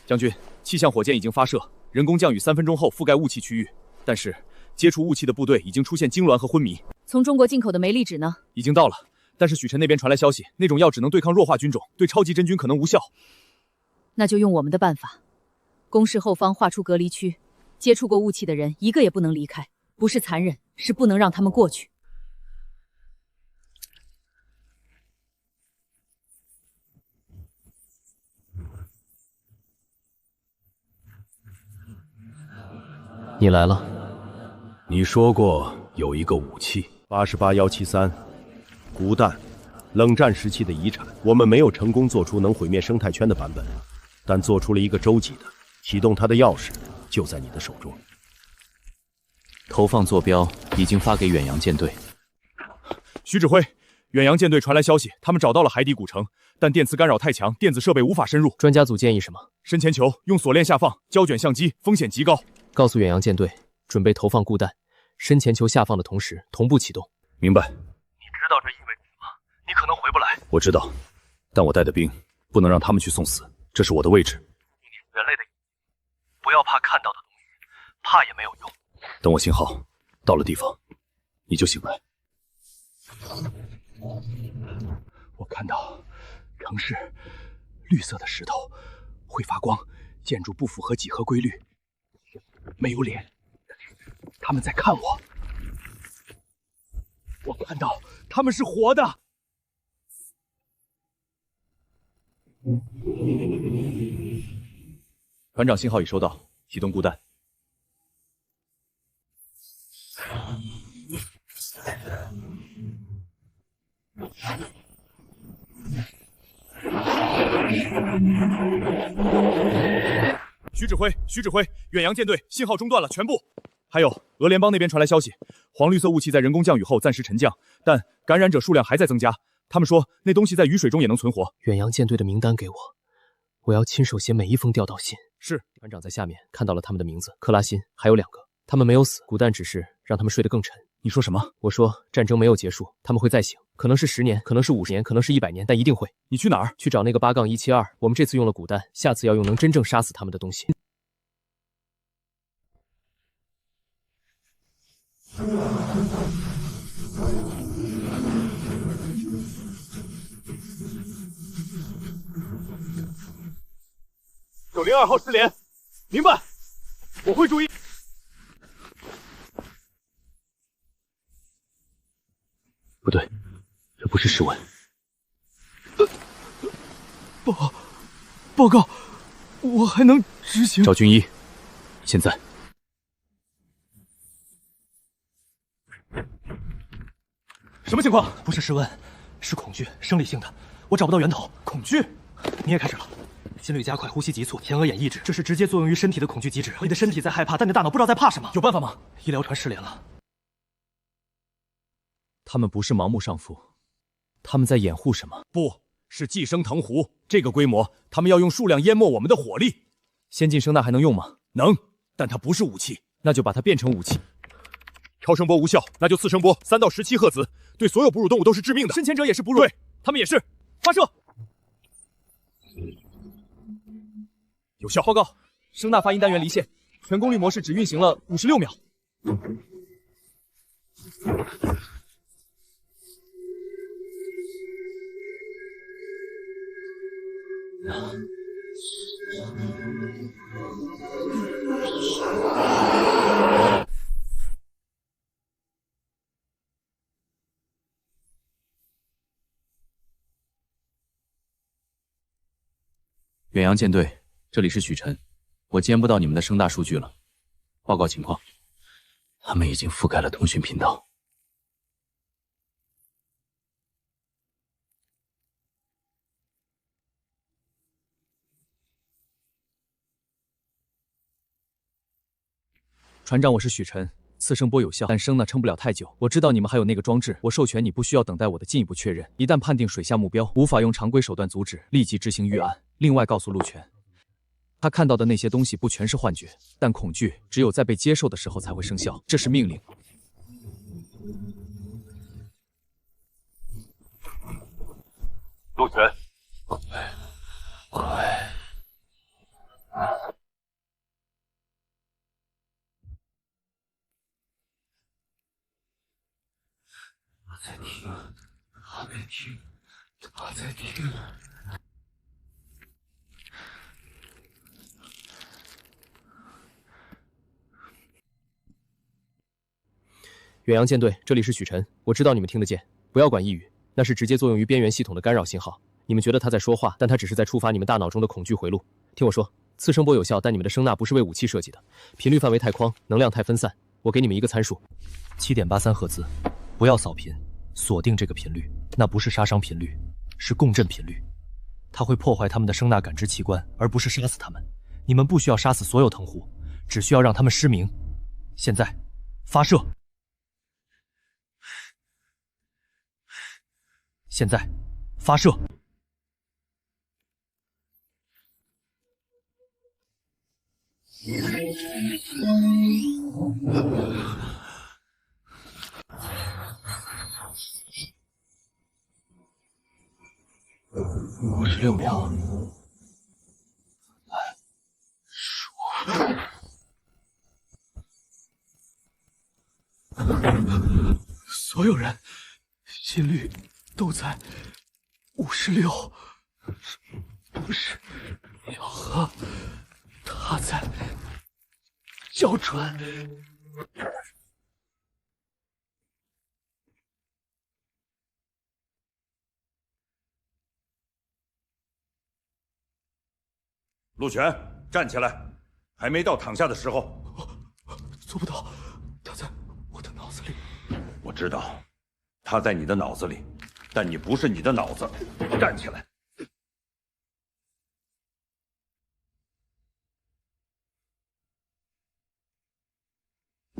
将军，气象火箭已经发射，人工降雨3分钟后覆盖雾气区域，但是接触雾气的部队已经出现痉挛和昏迷。从中国进口的梅利纸呢？已经到了，但是许晨那边传来消息，那种药只能对抗弱化菌种，对超级真菌可能无效。那就用我们的办法，工事后方划出隔离区，接触过雾气的人一个也不能离开，不是残忍，是不能让他们过去。你来了。你说过有一个武器88173，古弹，冷战时期的遗产。我们没有成功做出能毁灭生态圈的版本，但做出了一个洲级的。启动它的钥匙就在你的手中。投放坐标已经发给远洋舰队。徐指挥，远洋舰队传来消息，他们找到了海底古城，但电磁干扰太强，电子设备无法深入。专家组建议什么？深潜球，用锁链下放，胶卷相机，风险极高。告诉远洋舰队，准备投放固弹，深潜球下放的同时同步启动。明白。你知道这意味着什么？你可能回不来。我知道，但我带的兵不能让他们去送死，这是我的位置。人类的，不要怕看到的东西，怕也没有用。等我信号到了地方，你就醒来。我看到城市绿色的石头会发光，建筑不符合几何规律，没有脸，他们在看我。我看到他们是活的。船长信号已收到，启动固弹。徐指挥，远洋舰队信号中断了，全部。还有，俄联邦那边传来消息，黄绿色雾气在人工降雨后暂时沉降，但感染者数量还在增加。他们说那东西在雨水中也能存活。远洋舰队的名单给我，我要亲手写每一封调到信。是。船长在下面看到了他们的名字，克拉辛，还有2个，他们没有死，古弹只是让他们睡得更沉。你说什么？我说战争没有结束，他们会再醒，可能是10年，可能是50年，可能是100年，但一定会。你去哪儿？去找那个8-172。我们这次用了古弹，下次要用能真正杀死他们的东西。902号失联，明白，我会注意。不对，这不是室温。报告，我还能执行。赵军一，现在。什么情况？不是室温，是恐惧，生理性的。我找不到源头。恐惧？你也开始了。心率加快，呼吸急促，前额眼抑制，这是直接作用于身体的恐惧机制。你的身体在害怕，但你大脑不知道在怕什么。有办法吗？医疗船失联了。他们不是盲目上浮，他们在掩护什么？不是寄生藤壶，这个规模，他们要用数量淹没我们的火力。先进声呐还能用吗？能，但它不是武器，那就把它变成武器。超声波无效，那就次声波3到17赫兹，对所有哺乳动物都是致命的。深潜者也是哺乳，对，他们也是。发射，有效。报告，声呐发音单元离线，全功率模式只运行了56秒。远洋舰队，这里是许晨，我监不到你们的声大数据了。报告情况，他们已经覆盖了通讯频道。船长，我是许晨，次声波有效，但声呐撑不了太久。我知道你们还有那个装置，我授权你不需要等待我的进一步确认。一旦判定水下目标无法用常规手段阻止，立即执行预案。另外告诉陆权，他看到的那些东西不全是幻觉，但恐惧只有在被接受的时候才会生效，这是命令。陆权，快！在听，他在听，他在听。远洋舰队，这里是许晨，我知道你们听得见，不要管异语，那是直接作用于边缘系统的干扰信号。你们觉得他在说话，但他只是在触发你们大脑中的恐惧回路。听我说，次声波有效，但你们的声呐不是为武器设计的，频率范围太宽，能量太分散。我给你们一个参数，7.83赫兹，不要扫频。锁定这个频率，那不是杀伤频率，是共振频率。它会破坏他们的声呐感知器官，而不是杀死他们。你们不需要杀死所有藤壶，只需要让他们失明。现在，发射！现在，发射！56秒，所有人心率都在56，不是秒和他在叫喘。陆权，站起来，还没到躺下的时候。做不到，他在我的脑子里。我知道，他在你的脑子里，但你不是你的脑子。站起来。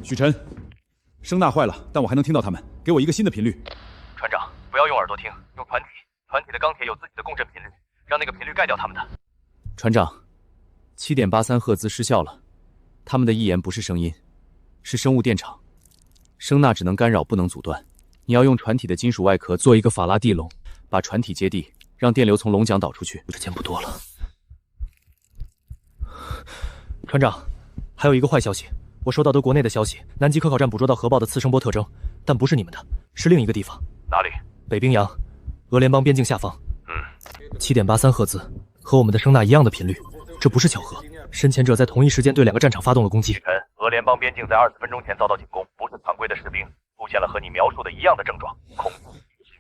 许晨，声呐坏了，但我还能听到他们。给我一个新的频率。船长，不要用耳朵听，用船体。船体的钢铁有自己的共振频率，让那个频率盖掉他们的。船长。7.83赫兹失效了，他们的一言不是声音，是生物电场，声呐只能干扰，不能阻断。你要用船体的金属外壳做一个法拉第笼，把船体接地，让电流从龙桨导出去。时间不多了，船长，还有一个坏消息，我收到的国内的消息，南极科考站捕捉到核爆的次声波特征，但不是你们的，是另一个地方。哪里？北冰洋，俄联邦边境下方。7.83赫兹，和我们的声呐一样的频率。这不是巧合，深潜者在同一时间对2个战场发动了攻击。俄联邦边境在20分钟前遭到进攻，不是常规的士兵，出现了和你描述的一样的症状，恐怖。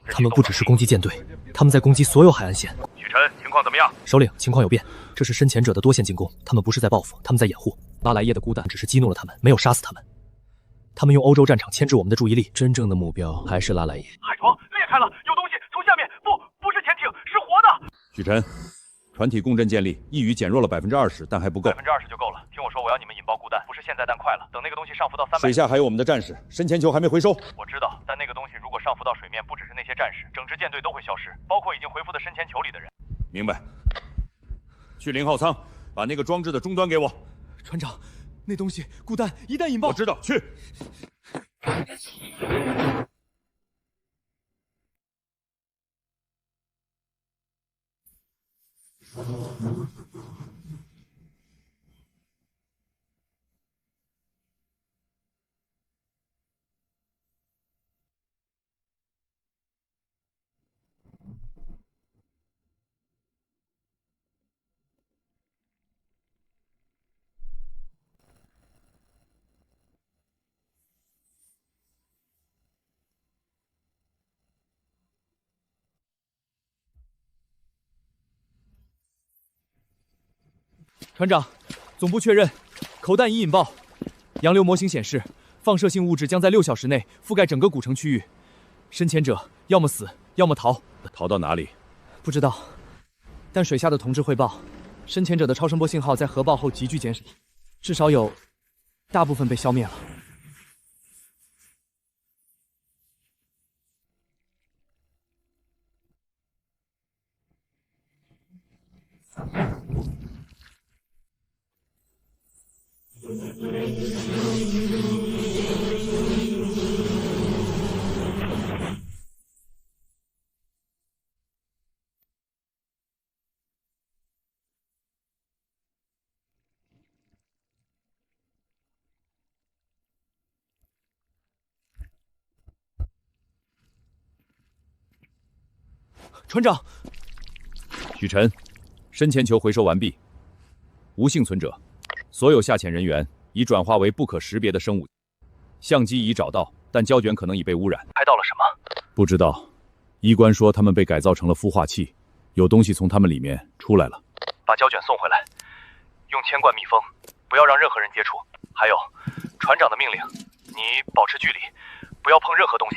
他们不只是攻击舰队，他们在攻击所有海岸线。许晨，情况怎么样？首领，情况有变，这是深潜者的多线进攻，他们不是在报复，他们在掩护。拉莱耶的孤胆只是激怒了他们，没有杀死他们。他们用欧洲战场牵制我们的注意力，真正的目标还是拉莱耶。海床裂开了，有东西从下面，不是潜艇，是活的。许晨。船体共振建立，一语减弱了20%，但还不够。20%就够了。听我说，我要你们引爆固弹，不是现在，但快了。等那个东西上浮到300，水下还有我们的战士，深潜球还没回收。我知道，但那个东西如果果上浮到水面，不只是那些战士，整支舰队都会消失，包括已经回复的深潜球里的人。明白。去0号舱，把那个装置的终端给我。船长，那东西固弹，一旦引爆，我知道，去。船长，总部确认，口弹已引爆。洋流模型显示，放射性物质将在6小时内覆盖整个古城区域。深潜者要么死，要么逃。逃到哪里？不知道。但水下的同志汇报，深潜者的超声波信号在核爆后急剧减少，至少有大部分被消灭了。船长，许晨，深潜球回收完毕，无幸存者，所有下潜人员已转化为不可识别的生物。相机已找到，但胶卷可能已被污染。拍到了什么？不知道。医官说他们被改造成了孵化器，有东西从他们里面出来了。把胶卷送回来，用铅罐密封，不要让任何人接触。还有，船长的命令，你保持距离，不要碰任何东西。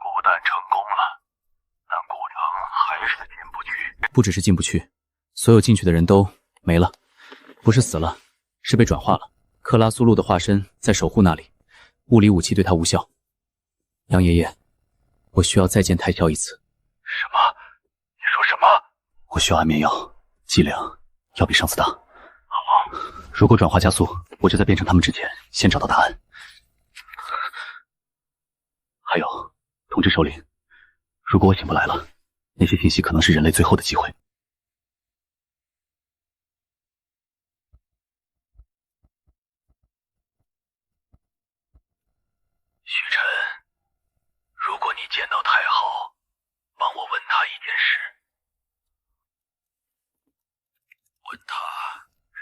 古弹成功了，但古城还是进不去。不只是进不去，所有进去的人都没了，不是死了，是被转化了。克拉苏路的化身在守护那里，物理武器对他无效。杨爷爷，我需要再见太骁一次。什么？你说什么？我需要安眠药，剂量要比上次大。好，如果转化加速，我就在变成他们之前先找到答案。还有，同志首领，如果我醒不来了，那些信息可能是人类最后的机会。许晨，如果你见到太后，帮我问他一件事。问他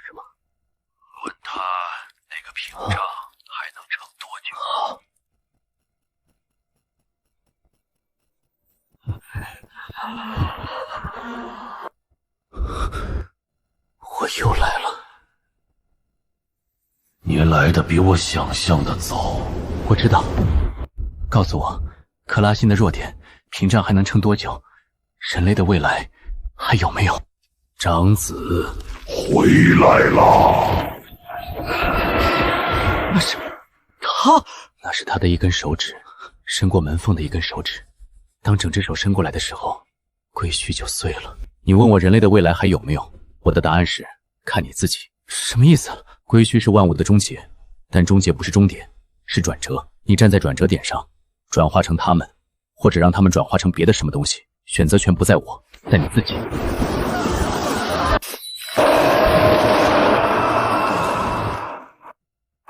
什么？问他那个屏障还能撑多久？我又来了。你来的比我想象的早。我知道。告诉我，克拉辛的弱点，屏障还能撑多久？人类的未来还有没有？长子回来了。那是他，那是他的一根手指，伸过门缝的一根手指。当整只手伸过来的时候，归墟就碎了。你问我人类的未来还有没有？我的答案是看你自己。什么意思？归墟是万物的终结，但终结不是终点，是转折。你站在转折点上，转化成他们，或者让他们转化成别的什么东西，选择权不在我，在你自己。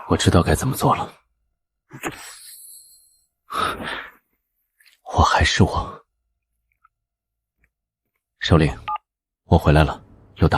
我知道该怎么做了。我还是我。首领，我回来了，有答案。